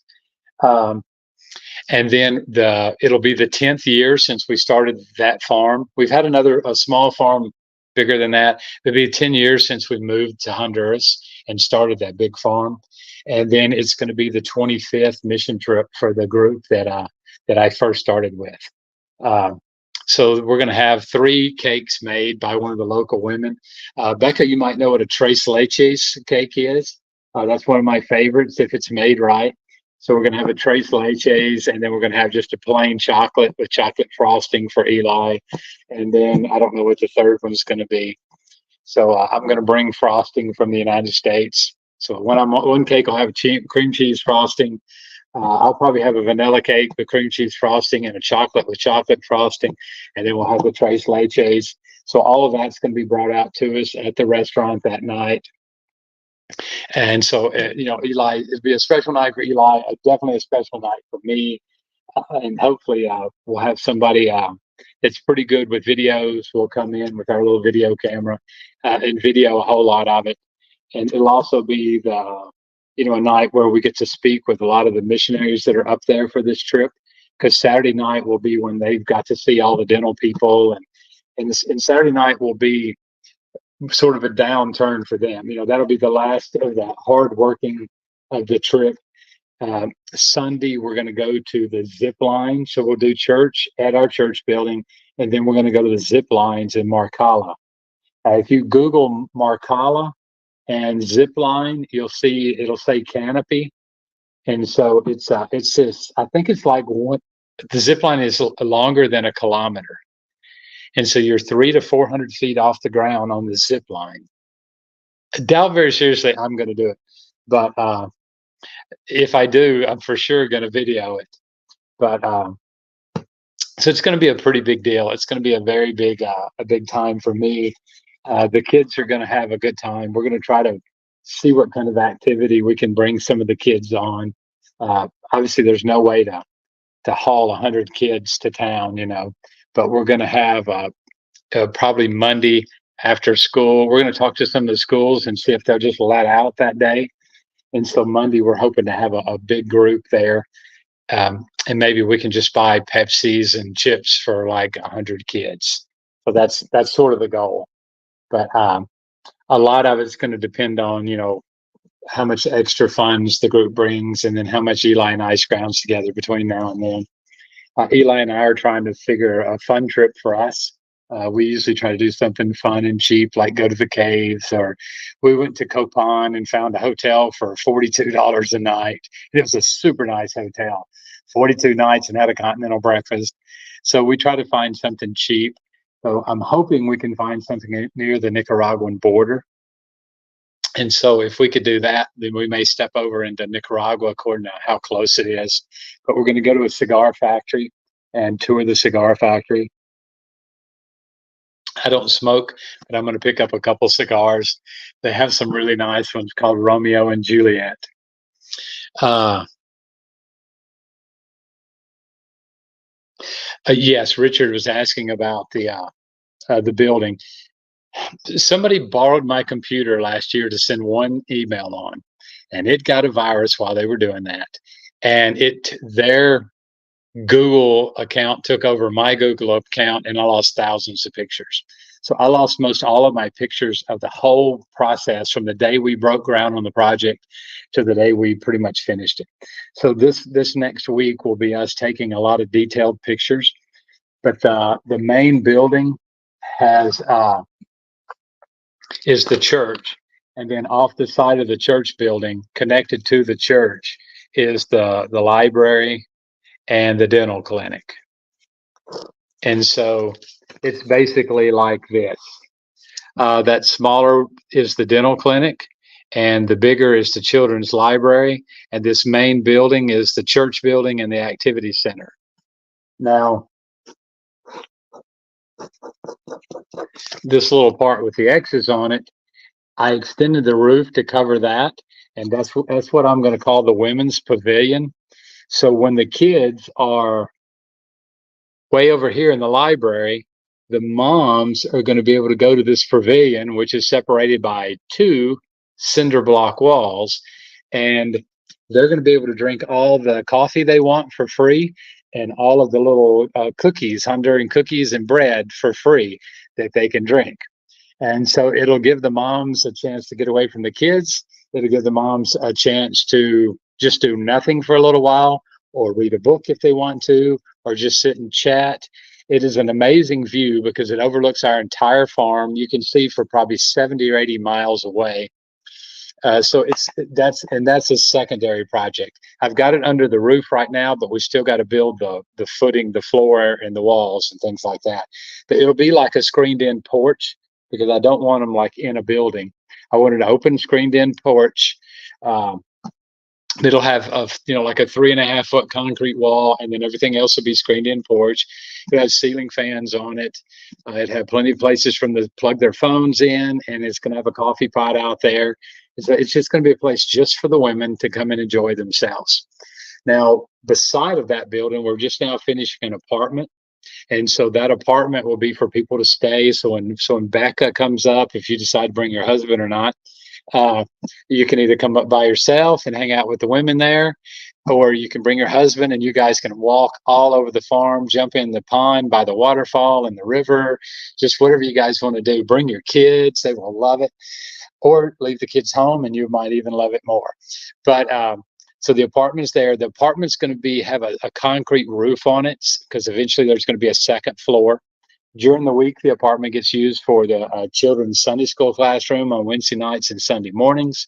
C: And then it'll be the 10th year since we started that farm. We've had a small farm bigger than that. It'll be 10 years since we moved to Honduras and started that big farm. And then it's going to be the 25th mission trip for the group that I first started with. So we're going to have 3 cakes made by one of the local women. Becca, you might know what a tres leches cake is. That's one of my favorites if it's made right. So we're going to have a tres leches, and then we're going to have just a plain chocolate with chocolate frosting for Eli. And then I don't know what the third one's going to be. So I'm going to bring frosting from the United States. So one cake will have cream cheese frosting. I'll probably have a vanilla cake with cream cheese frosting and a chocolate with chocolate frosting. And then we'll have the tres leches. So all of that's going to be brought out to us at the restaurant that night. And so, Eli, it'll be a special night for Eli, definitely a special night for me. And hopefully we'll have somebody that's pretty good with videos. We'll come in with our little video camera and video a whole lot of it. And it'll also be a night where we get to speak with a lot of the missionaries that are up there for this trip, because Saturday night will be when they've got to see all the dental people. And Saturday night will be sort of a downturn for them. That'll be the last of the hard working of the trip. Sunday, we're going to go to the zip line. So we'll do church at our church building, and then we're going to go to the zip lines in Marcala. If you Google Marcala and zip line, you'll see it'll say canopy. And so it's this, I think it's like the zip line is longer than a kilometer. And so you're 300 to 400 feet off the ground on the zip line. I doubt very seriously I'm going to do it. But if I do, I'm for sure going to video it. But so it's going to be a pretty big deal. It's going to be a very big, a big time for me. The kids are going to have a good time. We're going to try to see what kind of activity we can bring some of the kids on. Obviously, there's no way to haul 100 kids to town, but we're going to have probably Monday after school. We're going to talk to some of the schools and see if they'll just let out that day. And so Monday, we're hoping to have a big group there. And maybe we can just buy Pepsis and chips for like 100 kids. So that's sort of the goal. But a lot of it's going to depend on, how much extra funds the group brings, and then how much Eli and I scrounge together between now and then. Eli and I are trying to figure a fun trip for us. We usually try to do something fun and cheap, like go to the caves, or we went to Copan and found a hotel for $42 a night. It was a super nice hotel, 42 nights, and had a continental breakfast. So we try to find something cheap. So I'm hoping we can find something near the Nicaraguan border. And so if we could do that, then we may step over into Nicaragua according to how close it is. But we're going to go to a cigar factory and tour the cigar factory. I don't smoke, but I'm going to pick up a couple cigars. They have some really nice ones called Romeo and Juliet. Yes, Richard was asking about the building. Somebody borrowed my computer last year to send one email on, and it got a virus while they were doing that. And their Google account took over my Google account, and I lost thousands of pictures. So I lost most all of my pictures of the whole process from the day we broke ground on the project to the day we pretty much finished it. So this next week will be us taking a lot of detailed pictures. But the main building is the church, and then off the side of the church building, connected to the church, is the library and the dental clinic. And so it's basically like this. That smaller is the dental clinic, and the bigger is the children's library, and this main building is the church building and the activity center. Now, this little part with the X's on it, I extended the roof to cover that, and that's what I'm going to call the women's pavilion. So when the kids are way over here in the library, the moms are going to be able to go to this pavilion, which is separated by 2 cinder block walls, and they're going to be able to drink all the coffee they want for free, and all of the little cookies, Honduran cookies and bread for free that they can drink. And so it'll give the moms a chance to get away from the kids. It'll give the moms a chance to just do nothing for a little while, or read a book if they want to, or just sit and chat. It is an amazing view because it overlooks our entire farm. You can see for probably 70 or 80 miles away. So that's a secondary project. I've got it under the roof right now, but we still got to build the footing, the floor, and the walls and things like that. But it'll be like a screened-in porch, because I don't want them like in a building. I want an open screened-in porch. It'll have like a 3.5 foot concrete wall, and then everything else will be screened-in porch. It has ceiling fans on it. It have plenty of places for them to plug their phones in, and it's going to have a coffee pot out there. It's just going to be a place just for the women to come and enjoy themselves. Now, beside of that building, we're just now finishing an apartment. And so that apartment will be for people to stay. So when Becca comes up, if you decide to bring your husband or not, you can either come up by yourself and hang out with the women there, or you can bring your husband and you guys can walk all over the farm, jump in the pond by the waterfall and the river, just whatever you guys want to do. Bring your kids, they will love it. Or leave the kids home and you might even love it more. But So the apartment's there. The apartment's going to have a concrete roof on it because eventually there's going to be a second floor. During the week, the apartment gets used for the children's Sunday school classroom on Wednesday nights and Sunday mornings.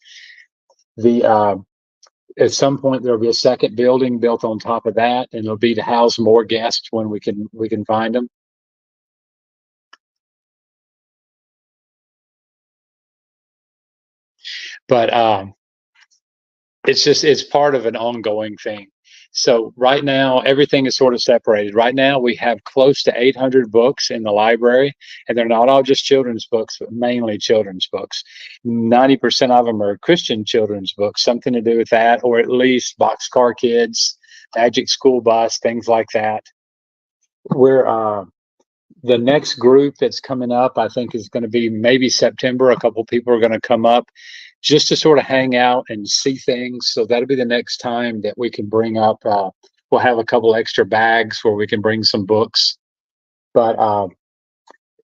C: At some point, there'll be a second building built on top of that, and it'll be to house more guests when we can find them. But it's part of an ongoing thing. So right now, everything is sort of separated. Right now, we have close to 800 books in the library, and they're not all just children's books, but mainly children's books. 90% of them are Christian children's books, something to do with that, or at least Boxcar Kids, Magic School Bus, things like that. The next group that's coming up, I think, is going to be maybe September. A couple people are going to come up just to sort of hang out and see things. So that'll be the next time that we can bring up. We'll have a couple extra bags where we can bring some books. But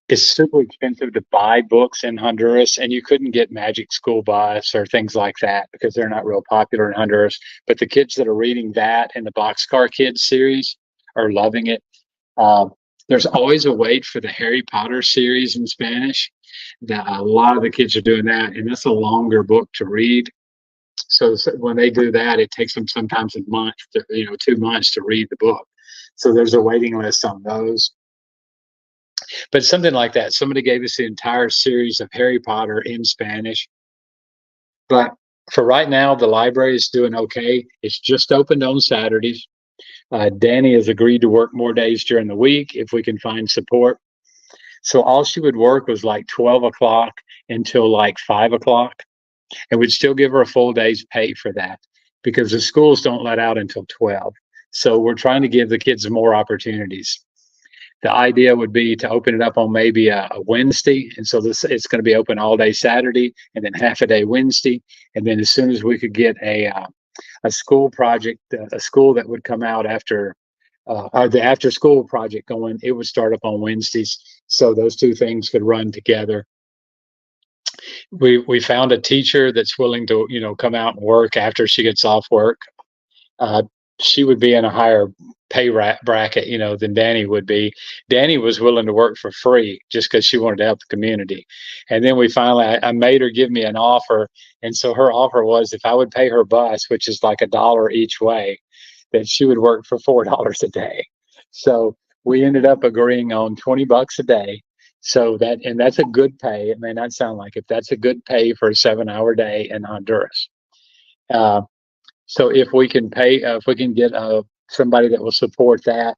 C: it's super expensive to buy books in Honduras, and you couldn't get Magic School Bus or things like that because they're not real popular in Honduras. But the kids that are reading that and the Boxcar Kids series are loving it. There's always a wait for the Harry Potter series in Spanish. A lot of the kids are doing that, and that's a longer book to read. So when they do that, it takes them sometimes a month, 2 months to read the book. So there's a waiting list on those. But something like that. Somebody gave us the entire series of Harry Potter in Spanish. But for right now, the library is doing okay. It's just opened on Saturdays. Danny has agreed to work more days during the week if we can find support. So all she would work was like 12 o'clock until like 5 o'clock. And we'd still give her a full day's pay for that because the schools don't let out until 12. So we're trying to give the kids more opportunities. The idea would be to open it up on maybe a Wednesday. And so it's going to be open all day Saturday and then half a day Wednesday. And then as soon as we could get a school project, a school that would come out after, or the after school project going, it would start up on Wednesdays. So those two things could run together. We found a teacher that's willing to, come out and work after she gets off work. She would be in a higher pay bracket, than Danny would be. Danny was willing to work for free just because she wanted to help the community. And then I made her give me an offer. And so her offer was if I would pay her bus, which is like $1 each way, that she would work for $4 a day. So we ended up agreeing on $20 a day. So that's a good pay. It may not sound like it. That's a good pay for a 7-hour day in Honduras. So if we can get somebody that will support that,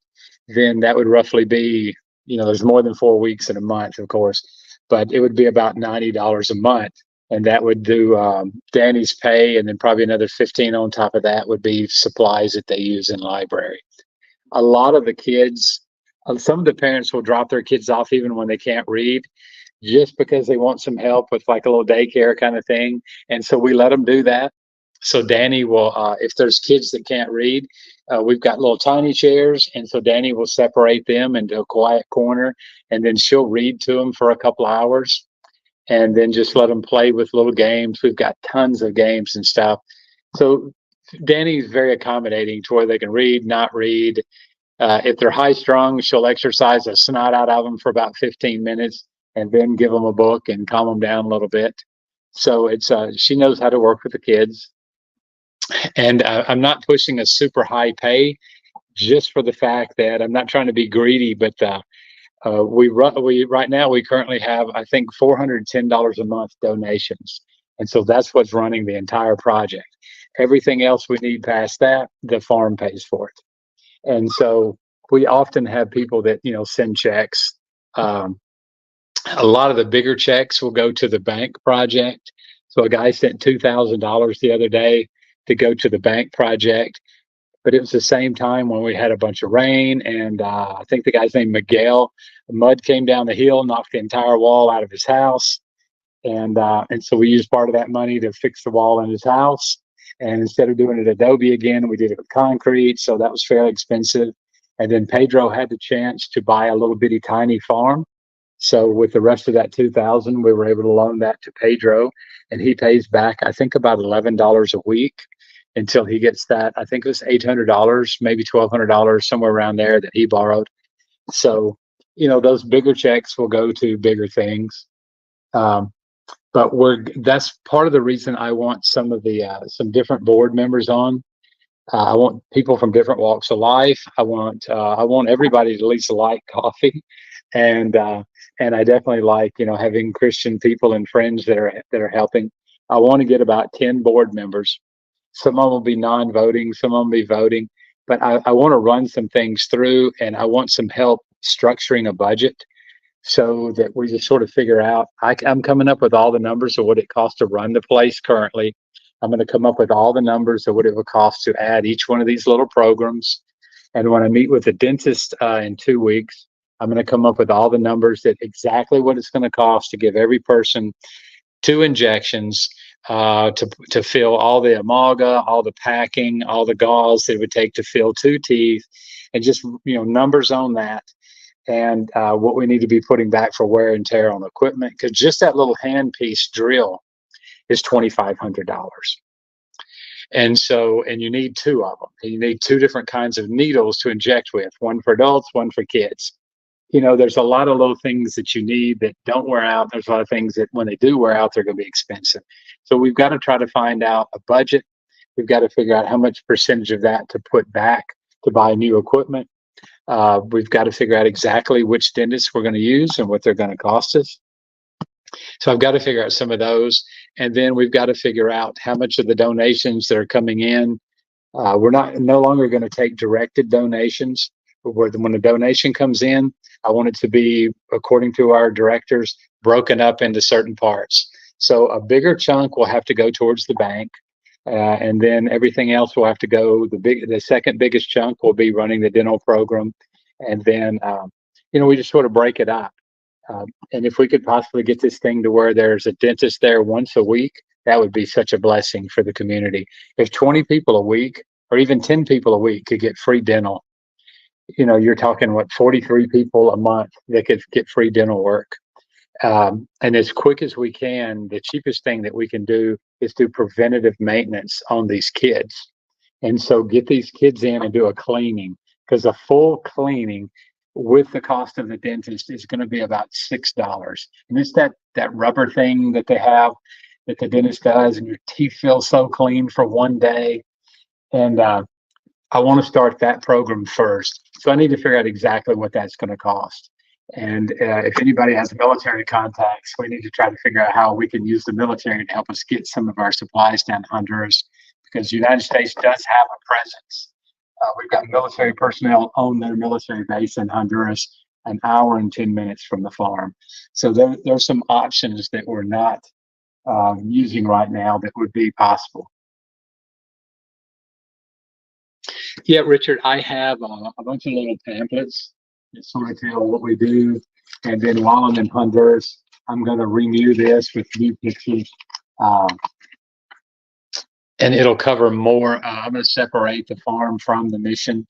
C: then that would roughly be, there's more than 4 weeks in a month, of course, but it would be about $90 a month. And that would do Danny's pay, and then probably another $15 on top of that would be supplies that they use in library. A lot of the kids, some of the parents will drop their kids off even when they can't read, just because they want some help with like a little daycare kind of thing. And so we let them do that. So Danny will, if there's kids that can't read, we've got little tiny chairs. And so Danny will separate them into a quiet corner, and then she'll read to them for a couple of hours and then just let them play with little games. We've got tons of games and stuff. So Danny's very accommodating to where they can read, not read. If they're high strung, she'll exercise a snot out of them for about 15 minutes and then give them a book and calm them down a little bit. So she knows how to work with the kids. And I'm not pushing a super high pay just for the fact that I'm not trying to be greedy, but right now we currently have, I think, $410 a month donations. And so that's what's running the entire project. Everything else we need past that, the farm pays for it. And so we often have people that, send checks. A lot of the bigger checks will go to the bank project. So a guy sent $2,000 the other day to go to the bank project, but it was the same time when we had a bunch of rain, and I think the guy's named Miguel. The mud came down the hill, knocked the entire wall out of his house, and so we used part of that money to fix the wall in his house. And instead of doing it adobe again, we did it with concrete, so that was fairly expensive. And then Pedro had the chance to buy a little bitty tiny farm. So with the rest of that $2,000, we were able to loan that to Pedro, and he pays back, I think, about $11 a week. until he gets that. I think it was $800, maybe $1,200, somewhere around there that he borrowed. So, those bigger checks will go to bigger things. But that's part of the reason I want some of the some different board members on. I want people from different walks of life. I want everybody to at least like coffee, and I definitely like having Christian people and friends that are helping. I want to get about 10 board members. Some of them will be non-voting, some of them will be voting, but I want to run some things through, and I want some help structuring a budget so that we just sort of figure out. I'm coming up with all the numbers of what it costs to run the place currently. I'm going to come up with all the numbers of what it would cost to add each one of these little programs. And when I meet with the dentist in 2 weeks, I'm going to come up with all the numbers that exactly what it's going to cost to give every person 2 injections, to fill all the Amaga, all the packing, all the gauze that it would take to fill 2 teeth, and just numbers on that. And what we need to be putting back for wear and tear on equipment, because just that little handpiece drill is $2,500. And you need 2 of them, and you need 2 different kinds of needles to inject with, one for adults, one for kids. There's a lot of little things that you need that don't wear out. There's a lot of things that when they do wear out, they're going to be expensive. So we've got to try to find out a budget. We've got to figure out how much percentage of that to put back to buy new equipment. We've got to figure out exactly which dentists we're going to use and what they're going to cost us. So I've got to figure out some of those. And then we've got to figure out how much of the donations that are coming in. We're no longer going to take directed donations. When a donation comes in, I want it to be, according to our directors, broken up into certain parts. So a bigger chunk will have to go towards the bank. And then everything else will have to go. The second biggest chunk will be running the dental program. And then, we just sort of break it up. And if we could possibly get this thing to where there's a dentist there once a week, that would be such a blessing for the community. If 20 people a week or even 10 people a week could get free dental, you're talking 43 people a month that could get free dental work. And as quick as we can, the cheapest thing that we can do is do preventative maintenance on these kids. And so get these kids in and do a cleaning, because a full cleaning with the cost of the dentist is going to be about $6. And it's that rubber thing that they have that the dentist does, and your teeth feel so clean for one day. And I want to start that program first. So I need to figure out exactly what that's going to cost. And if anybody has military contacts, we need to try to figure out how we can use the military to help us get some of our supplies down to Honduras, because the United States does have a presence. We've got military personnel on their military base in Honduras, an hour and 10 minutes from the farm. So there's some options that we're not using right now that would be possible. Yeah, Richard, I have a bunch of little pamphlets that sort of tell what we do. And then while I'm in Honduras, I'm going to renew this with new pictures. And it'll cover more. I'm going to separate the farm from the mission.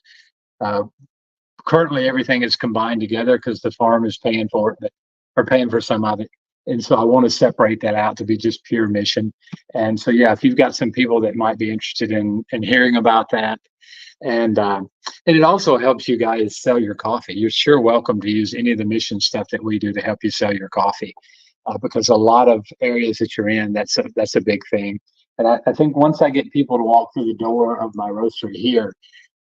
C: Currently, everything is combined together because the farm is paying for it, or paying for some of it. And so I want to separate that out to be just pure mission. And so, yeah, if you've got some people that might be interested in hearing about that, and it also helps you guys sell your coffee. You're sure welcome to use any of the mission stuff that we do to help you sell your coffee, because a lot of areas that you're in, that's a big thing. And I think once I get people to walk through the door of my roastery here,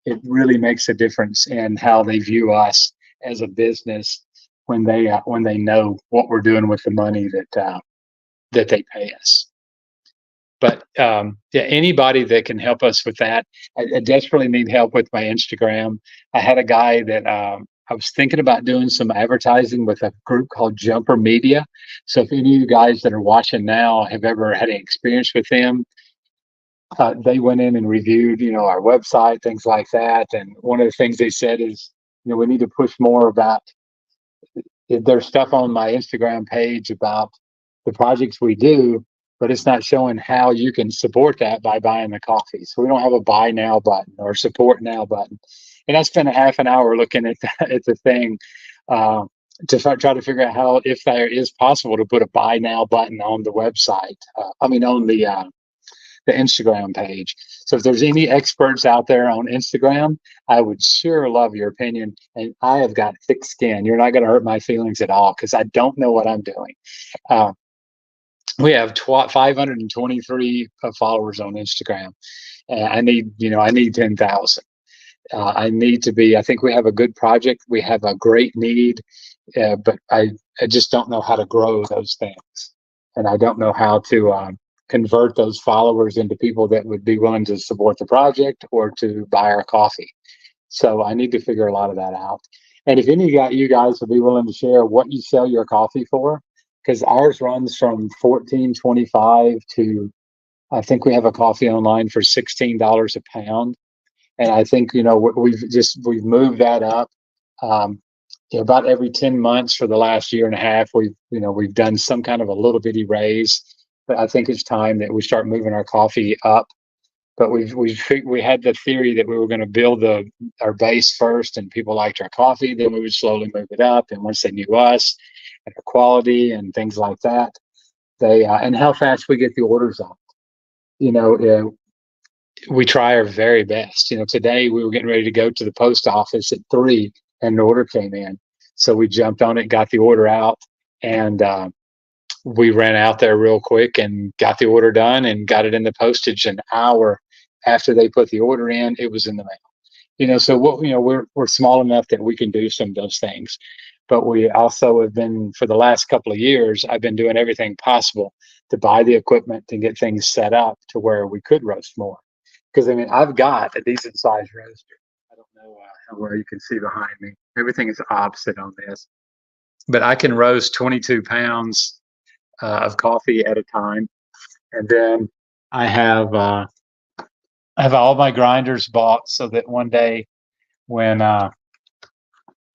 C: it really makes a difference in how they view us as a business when they know what we're doing with the money that they pay us. But yeah, anybody that can help us with that. I desperately need help with my Instagram. I had a guy that I was thinking about doing some advertising with a group called Jumper Media. So if any of you guys that are watching now have ever had any experience with them, they went in and reviewed, our website, things like that. And one of the things they said is, we need to push more about. There's stuff on my Instagram page about the projects we do, but it's not showing how you can support that by buying the coffee. So we don't have a buy now button or support now button. And I spent a half an hour looking at the thing to try to figure out how, if there is possible to put a buy now button on the website. On the Instagram page. So if there's any experts out there on Instagram, I would sure love your opinion. And I have got thick skin. You're not going to hurt my feelings at all because I don't know what I'm doing. We have 523 followers on Instagram. I need 10,000. I need to be, I think we have a good project. We have a great need, but I just don't know how to grow those things. And I don't know how to convert those followers into people that would be willing to support the project or to buy our coffee. So I need to figure a lot of that out. And if any of you guys would be willing to share what you sell your coffee for, because ours runs from $14.25 to, I think we have a coffee online for $16 a pound. And I think, we've moved that up. About every 10 months for the last year and a half, we've done some kind of a little bitty raise. But I think it's time that we start moving our coffee up. But we had the theory that we were going to build our base first, and people liked our coffee. Then we would slowly move it up. And once they knew us and our quality and things like that, and how fast we get the orders out. We try our very best. Today we were getting ready to go to the post office at 3 and an order came in. So we jumped on it, got the order out, and we ran out there real quick and got the order done and got it in the postage an hour after they put the order in. It was in the mail. So we're small enough that we can do some of those things. But we also have been, for the last couple of years, I've been doing everything possible to buy the equipment to get things set up to where we could roast more. Because I've got a decent sized roaster. I don't know how well you can see behind me. Everything is opposite on this, but I can roast 22 pounds of coffee at a time. And then I have all my grinders bought so that one day when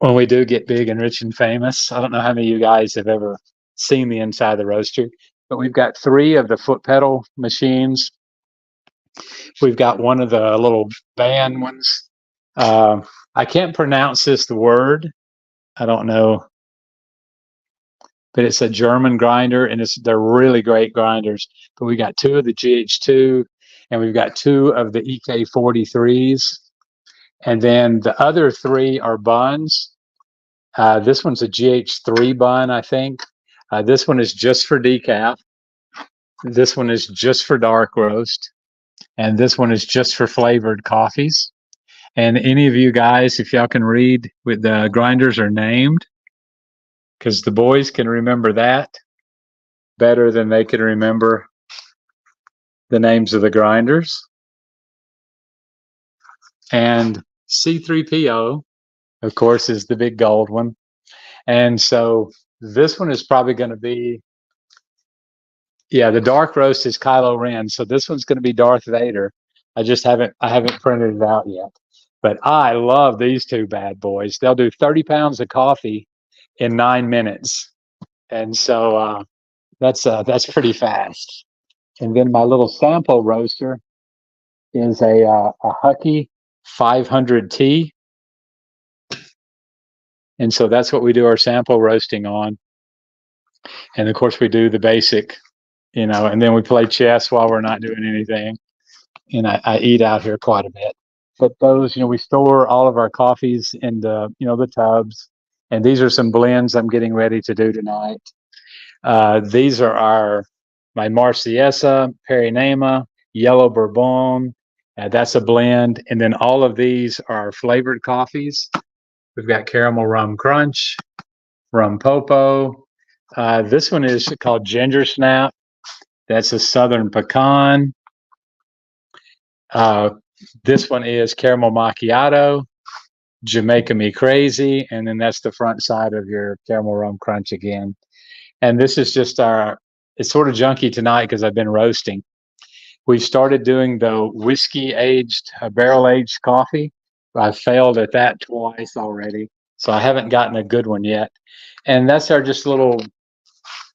C: we do get big and rich and famous, I don't know how many of you guys have ever seen the inside of the roaster, but we've got 3 of the foot pedal machines. We've got one of the little band ones. I can't pronounce the word. I don't know. But it's a German grinder, and they're really great grinders. But we got 2 of the GH2, and we've got 2 of the EK43s. And then the other 3 are buns. This one's a GH3 bun, I think. This one is just for decaf. This one is just for dark roast. And this one is just for flavored coffees. And any of you guys, if y'all can read what the grinders are named, because the boys can remember that better than they can remember the names of the grinders. And C3PO, of course, is the big gold one. And so this one is probably going to be, the dark roast is Kylo Ren. So this one's going to be Darth Vader. I haven't printed it out yet. But I love these 2 bad boys. They'll do 30 pounds of coffee in 9 minutes. And so that's pretty fast. And then my little sample roaster is a Hucky 500T. And so that's what we do our sample roasting on. And of course we do the basic, and then we play chess while we're not doing anything. And I eat out here quite a bit. But those, we store all of our coffees in the tubs. And these are some blends I'm getting ready to do tonight. These are my Marciesa, Perinema, Yellow Bourbon. That's a blend. And then all of these are flavored coffees. We've got Caramel Rum Crunch, Rum Popo. This one is called Ginger Snap. That's a Southern Pecan. This one is Caramel Macchiato, Jamaica Me Crazy, and then that's the front side of your Caramel Rum Crunch again. And this is just it's sort of junky tonight because I've been roasting. We've started doing the whiskey aged, barrel aged coffee. I've failed at that twice already, so I haven't gotten a good one yet. And that's our just little,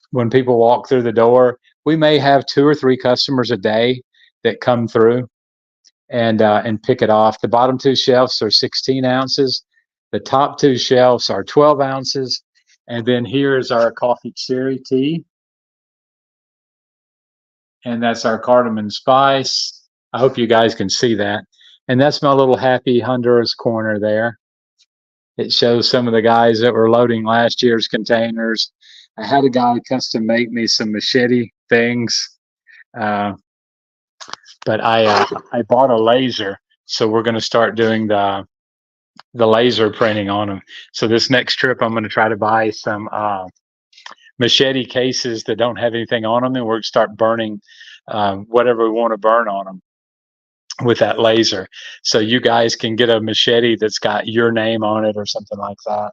C: when people walk through the door, we may have 2 or 3 customers a day that come through and pick it off. The bottom 2 shelves are 16 ounces. The top 2 shelves are 12 ounces. And then here is our coffee cherry tea. and that's our cardamom spice. I hope you guys can see that. And that's my little happy Honduras corner there. It shows some of the guys that were loading last year's containers. I had a guy custom make me some machete things, but I bought a laser, so we're going to start doing the laser printing on them. So this next trip, I'm going to try to buy some machete cases that don't have anything on them, and we're going to start burning whatever we want to burn on them with that laser. So you guys can get a machete that's got your name on it or something like that.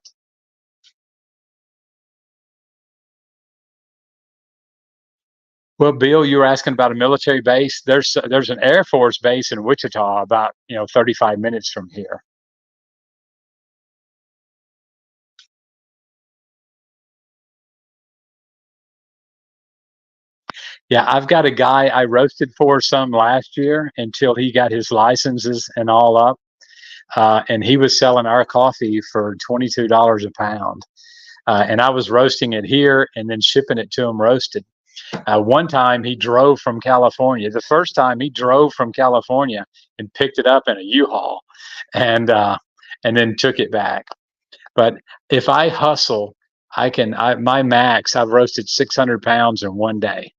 C: Well, Bill, you were asking about a military base. There's an Air Force base in Wichita, about 35 minutes from here. Yeah, I've got a guy I roasted for some last year until he got his licenses and all up. And he was selling our coffee for $22 a pound. And I was roasting it here and then shipping it to him roasted. One time he drove from California. The first time he drove from California and picked it up in a U-Haul and then took it back. But if I hustle, my max, I've roasted 600 pounds in one day.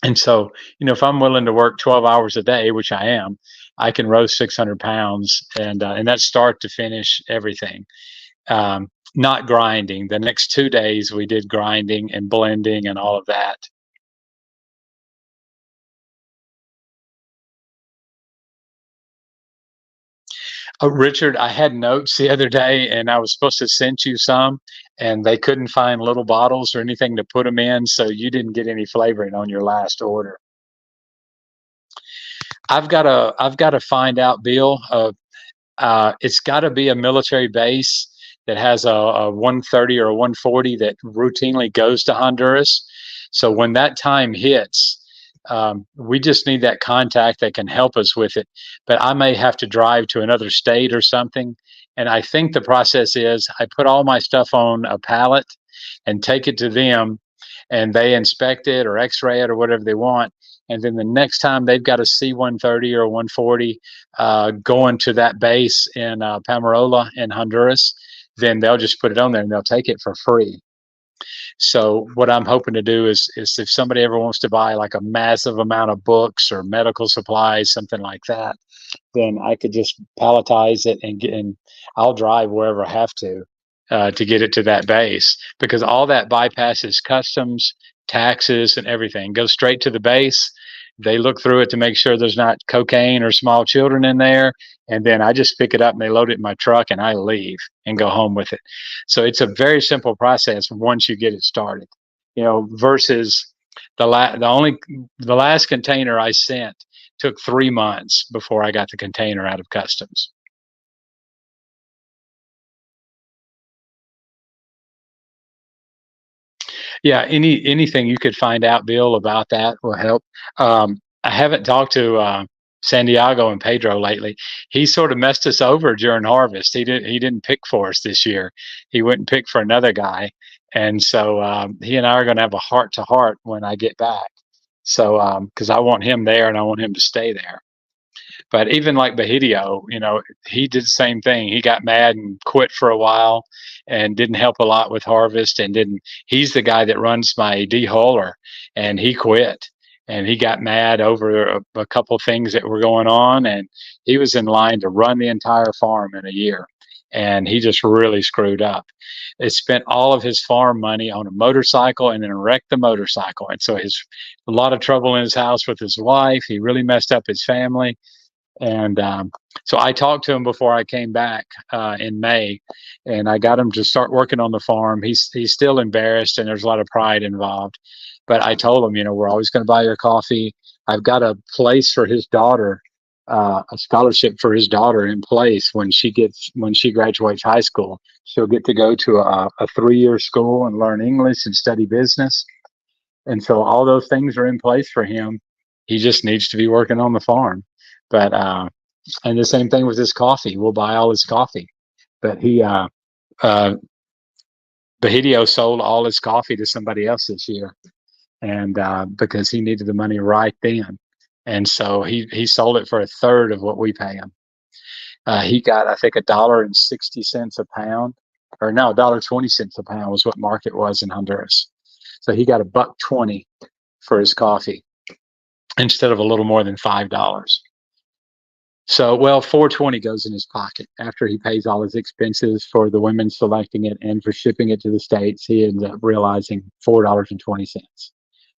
C: And so, if I'm willing to work 12 hours a day, which I am, I can roast 600 pounds and that's start to finish everything. Not grinding. The next 2 days we did grinding and blending and all of that. Richard, I had notes the other day and I was supposed to send you some, and they couldn't find little bottles or anything to put them in, so you didn't get any flavoring on your last order. I've got to find out, Bill. It's got to be a military base that has a 130 or a 140 that routinely goes to Honduras. So when that time hits, we just need that contact that can help us with it. But I may have to drive to another state or something. And I think the process is I put all my stuff on a pallet and take it to them, and they inspect it or x-ray it or whatever they want. And then the next time they've got a C-130 or 140 going to that base in Palmarola in Honduras, then they'll just put it on there and they'll take it for free. So what I'm hoping to do is if somebody ever wants to buy like a massive amount of books or medical supplies, something like that, then I could just palletize it and I'll drive wherever I have to get it to that base, because all that bypasses customs, taxes, and everything. Goes straight to the base. They look through it to make sure there's not cocaine or small children in there. And then I just pick it up and they load it in my truck and I leave and go home with it. So it's a very simple process once you get it started, versus the last container I sent took 3 months before I got the container out of customs. Yeah, anything you could find out, Bill, about that will help. I haven't talked to Santiago and Pedro lately. He sort of messed us over during harvest. He didn't pick for us this year. He went and picked for another guy, and so he and I are going to have a heart-to-heart when I get back. So because I want him there and I want him to stay there. But even like Bahidio, he did the same thing. He got mad and quit for a while and didn't help a lot with harvest he's the guy that runs my dehuller, and he quit and he got mad over a couple things that were going on, and he was in line to run the entire farm in a year, and he just really screwed up. They spent all of his farm money on a motorcycle and then wrecked the motorcycle. And so a lot of trouble in his house with his wife. He really messed up his family. And so I talked to him before I came back in May, and I got him to start working on the farm. He's still embarrassed, and there's a lot of pride involved. But I told him, we're always going to buy your coffee. I've got a place for his daughter, a scholarship for his daughter in place when she graduates high school. She'll get to go to a 3-year school and learn English and study business. And so all those things are in place for him. He just needs to be working on the farm. But and the same thing with his coffee. We'll buy all his coffee. But Bahidio sold all his coffee to somebody else this year. and because he needed the money right then. And so he sold it for a third of what we pay him. He got, I think, $1.60 a pound, or no, $1.20 a pound was what market was in Honduras. So he got $1.20 for his coffee instead of a little more than $5. So, well, $4.20 goes in his pocket after he pays all his expenses for the women selecting it and for shipping it to the States. He ends up realizing $4.20.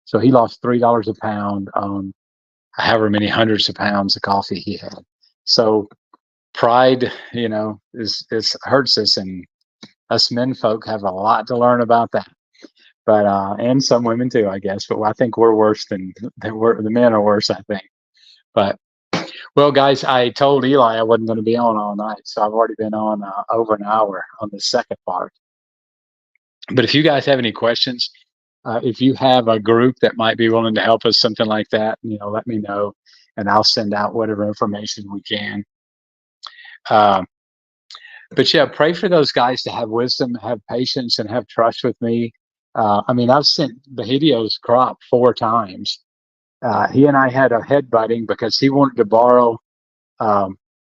C: So he lost $3 a pound on however many hundreds of pounds of coffee he had. So pride, is hurts us, and us men folk have a lot to learn about that. But and some women too, I guess. But I think we're worse than the men are worse, I think. But well, guys, I told Eli I wasn't going to be on all night, so I've already been on over an hour on the second part. But if you guys have any questions, if you have a group that might be willing to help us, something like that, let me know, and I'll send out whatever information we can. But yeah, pray for those guys to have wisdom, have patience, and have trust with me. I've sent Bahidio's crop 4 times. He and I had a headbutting because he wanted to borrow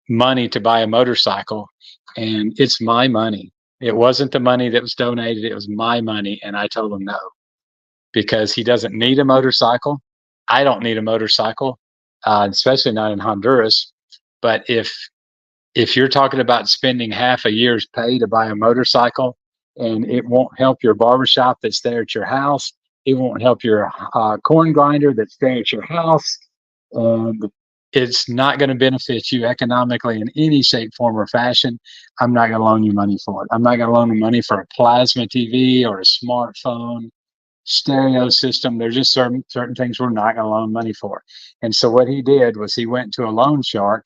C: money to buy a motorcycle, and it's my money. It wasn't the money that was donated. It was my money. And I told him no, because he doesn't need a motorcycle. I don't need a motorcycle, especially not in Honduras. But if you're talking about spending half a year's pay to buy a motorcycle, and it won't help your barbershop that's there at your house, it won't help your corn grinder that's there at your house, and it's not going to benefit you economically in any shape, form, or fashion, I'm not going to loan you money for it. I'm not going to loan you money for a plasma TV or a smartphone, stereo system. There's just certain things we're not going to loan money for. And so what he did was he went to a loan shark,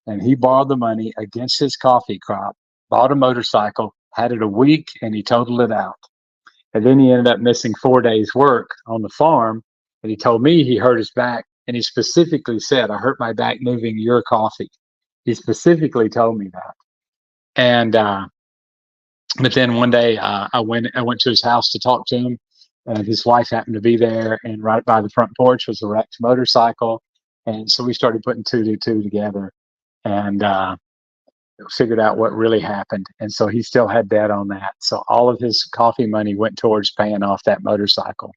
C: and he borrowed the money against his coffee crop, bought a motorcycle, had it a week, and he totaled it out. And then he ended up missing 4 days' work on the farm. And he told me he hurt his back. And he specifically said, I hurt my back moving your coffee. He specifically told me that. And but then one day I went to his house to talk to him. And his wife happened to be there. And right by the front porch was a wrecked motorcycle. And so we started putting 2 to 2 together, and figured out what really happened. And so he still had debt on that. So all of his coffee money went towards paying off that motorcycle.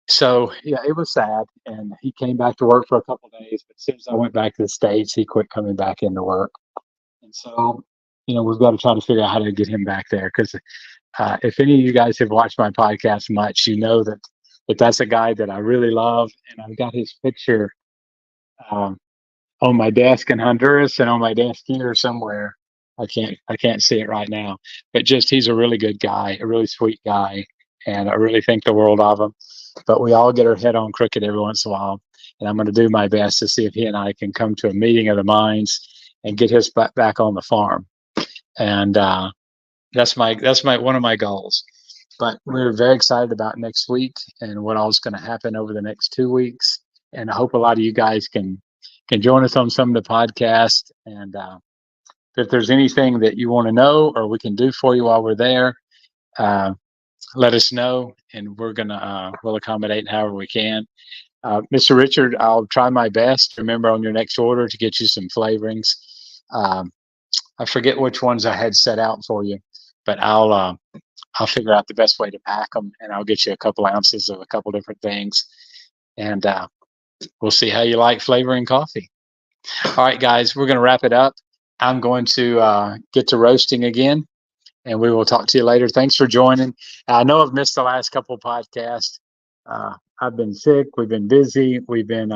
C: So yeah, it was sad. And he came back to work for a couple of days, but as soon as I went back to the States, he quit coming back into work. And so, we've got to try to figure out how to get him back there. Because if any of you guys have watched my podcast much, you know that that's a guy that I really love. And I've got his picture on my desk in Honduras and on my desk here somewhere. I can't see it right now, but just, he's a really good guy, a really sweet guy. And I really think the world of him. But we all get our head on crooked every once in a while. And I'm going to do my best to see if he and I can come to a meeting of the minds and get his butt back on the farm. And that's one of my goals. But we're very excited about next week and what all is going to happen over the next 2 weeks. And I hope a lot of you guys can join us on some of the podcasts. And if there's anything that you want to know or we can do for you while we're there, let us know, and we'll accommodate however we can. Mr. Richard, I'll try my best, remember, on your next order to get you some flavorings. I forget which ones I had set out for you, but I'll figure out the best way to pack them, and I'll get you a couple ounces of a couple different things, and we'll see how you like flavoring coffee. All right, guys, we're going to wrap it up. I'm going to get to roasting again, and we will talk to you later. Thanks for joining. I know I've missed the last couple of podcasts. I've been sick. We've been busy. We've been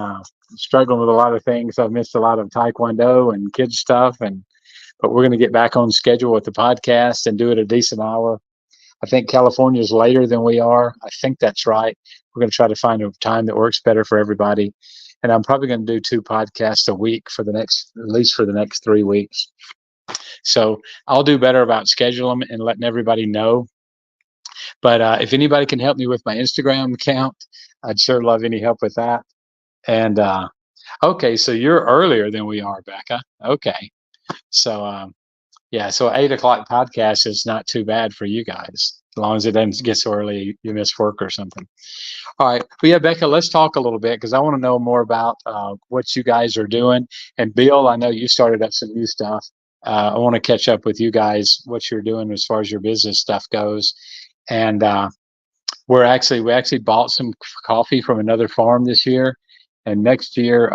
C: struggling with a lot of things. I've missed a lot of Taekwondo and kids stuff, but we're going to get back on schedule with the podcast and do it a decent hour. I think California is later than we are. I think that's right. We're going to try to find a time that works better for everybody. And I'm probably going to do 2 podcasts a week at least for the next 3 weeks. So I'll do better about scheduling them and letting everybody know. But if anybody can help me with my Instagram account, I'd sure love any help with that. And okay, so you're earlier than we are, Becca. Okay. So Yeah, so 8 o'clock podcast is not too bad for you guys, as long as it doesn't get so early you miss work or something. All right. Well, yeah, Becca, let's talk a little bit because I want to know more about what you guys are doing. And Bill, I know you started up some new stuff. I want to catch up with you guys, what you're doing as far as your business stuff goes. And we actually bought some coffee from another farm this year. And next year,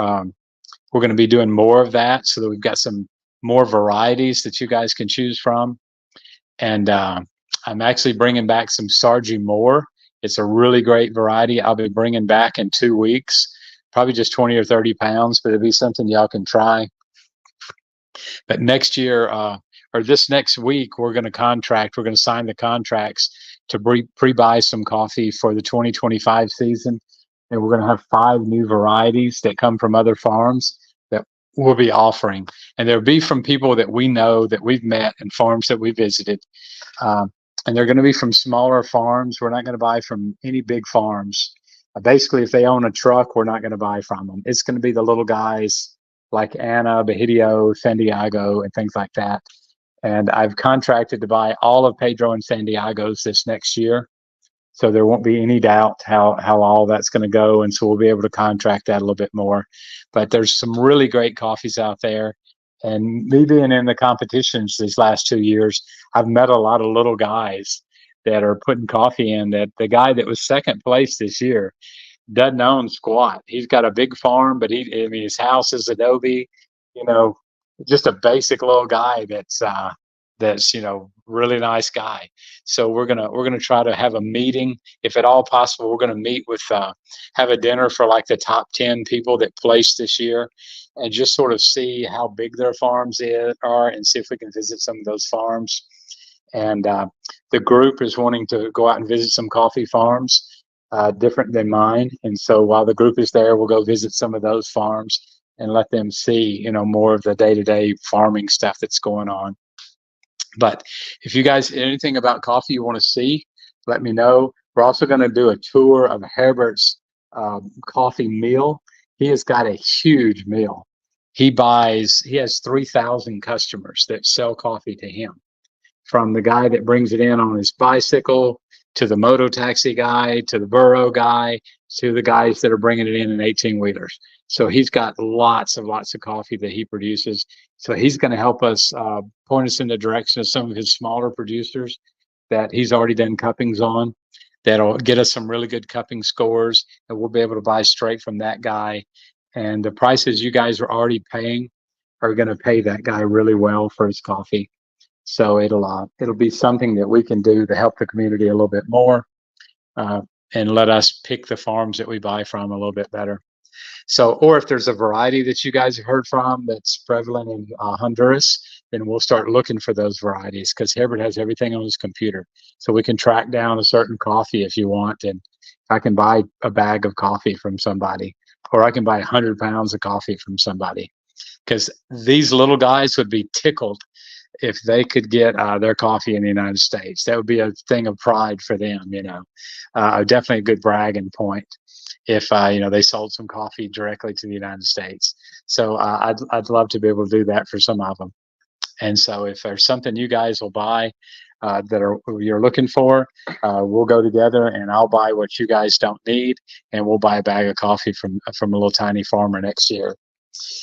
C: we're going to be doing more of that so that we've got some more varieties that you guys can choose from. And I'm actually bringing back some Sargie Moore. It's a really great variety. I'll be bringing back in 2 weeks, probably just 20 or 30 pounds, but it'll be something y'all can try. But next year, or this next week, we're going to sign the contracts to pre-buy some coffee for the 2025 season. And we're going to have 5 new varieties that come from other farms that we'll be offering. And they'll be from people that we know, that we've met, and farms that we visited. And they're going to be from smaller farms. We're not going to buy from any big farms. Basically, if they own a truck, we're not going to buy from them. It's going to be the little guys like Anna, Bahidio, San Diego, and things like that. And I've contracted to buy all of Pedro and San Diego's this next year. So there won't be any doubt how all that's going to go. And so we'll be able to contract that a little bit more. But there's some really great coffees out there. And me being in the competitions these last 2 years, I've met a lot of little guys that are putting coffee in. That the guy that was second place this year doesn't own squat. He's got a big farm, but his house is adobe, just a basic little guy that's really nice guy. So we're gonna try to have a meeting, if at all possible. We're gonna meet with have a dinner for like the top 10 people that placed this year, and just sort of see how big their farms are, and see if we can visit some of those farms. And the group is wanting to go out and visit some coffee farms different than mine. And so while the group is there, we'll go visit some of those farms and let them see, more of the day-to-day farming stuff that's going on. But if you guys, anything about coffee you want to see, let me know. We're also going to do a tour of Herbert's coffee mill. He has got a huge mill. He has 3,000 customers that sell coffee to him, from the guy that brings it in on his bicycle, to the moto taxi guy, to the burro guy, to the guys that are bringing it in 18-wheelers. So he's got lots of coffee that he produces. So he's going to help us point us in the direction of some of his smaller producers that he's already done cuppings on. That'll get us some really good cupping scores, and we'll be able to buy straight from that guy. And the prices you guys are already paying are going to pay that guy really well for his coffee. So it'll be something that we can do to help the community a little bit more, and let us pick the farms that we buy from a little bit better. So, or if there's a variety that you guys have heard from that's prevalent in Honduras, then we'll start looking for those varieties, because Herbert has everything on his computer. So we can track down a certain coffee if you want, and I can buy a bag of coffee from somebody, or I can buy 100 pounds of coffee from somebody, because these little guys would be tickled if they could get their coffee in the United States. That would be a thing of pride for them, definitely a good bragging point if they sold some coffee directly to the United States. So I'd love to be able to do that for some of them. And so if there's something you guys will buy you're looking for, we'll go together, and I'll buy what you guys don't need, and we'll buy a bag of coffee from a little tiny farmer next year.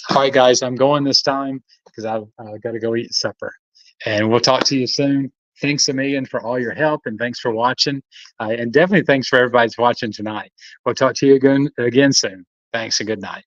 C: All right, guys, I'm going this time because I've got to go eat supper, and we'll talk to you soon. Thanks a million for all your help, and thanks for watching, and definitely thanks for everybody's watching tonight. We'll talk to you again soon. Thanks, and good night.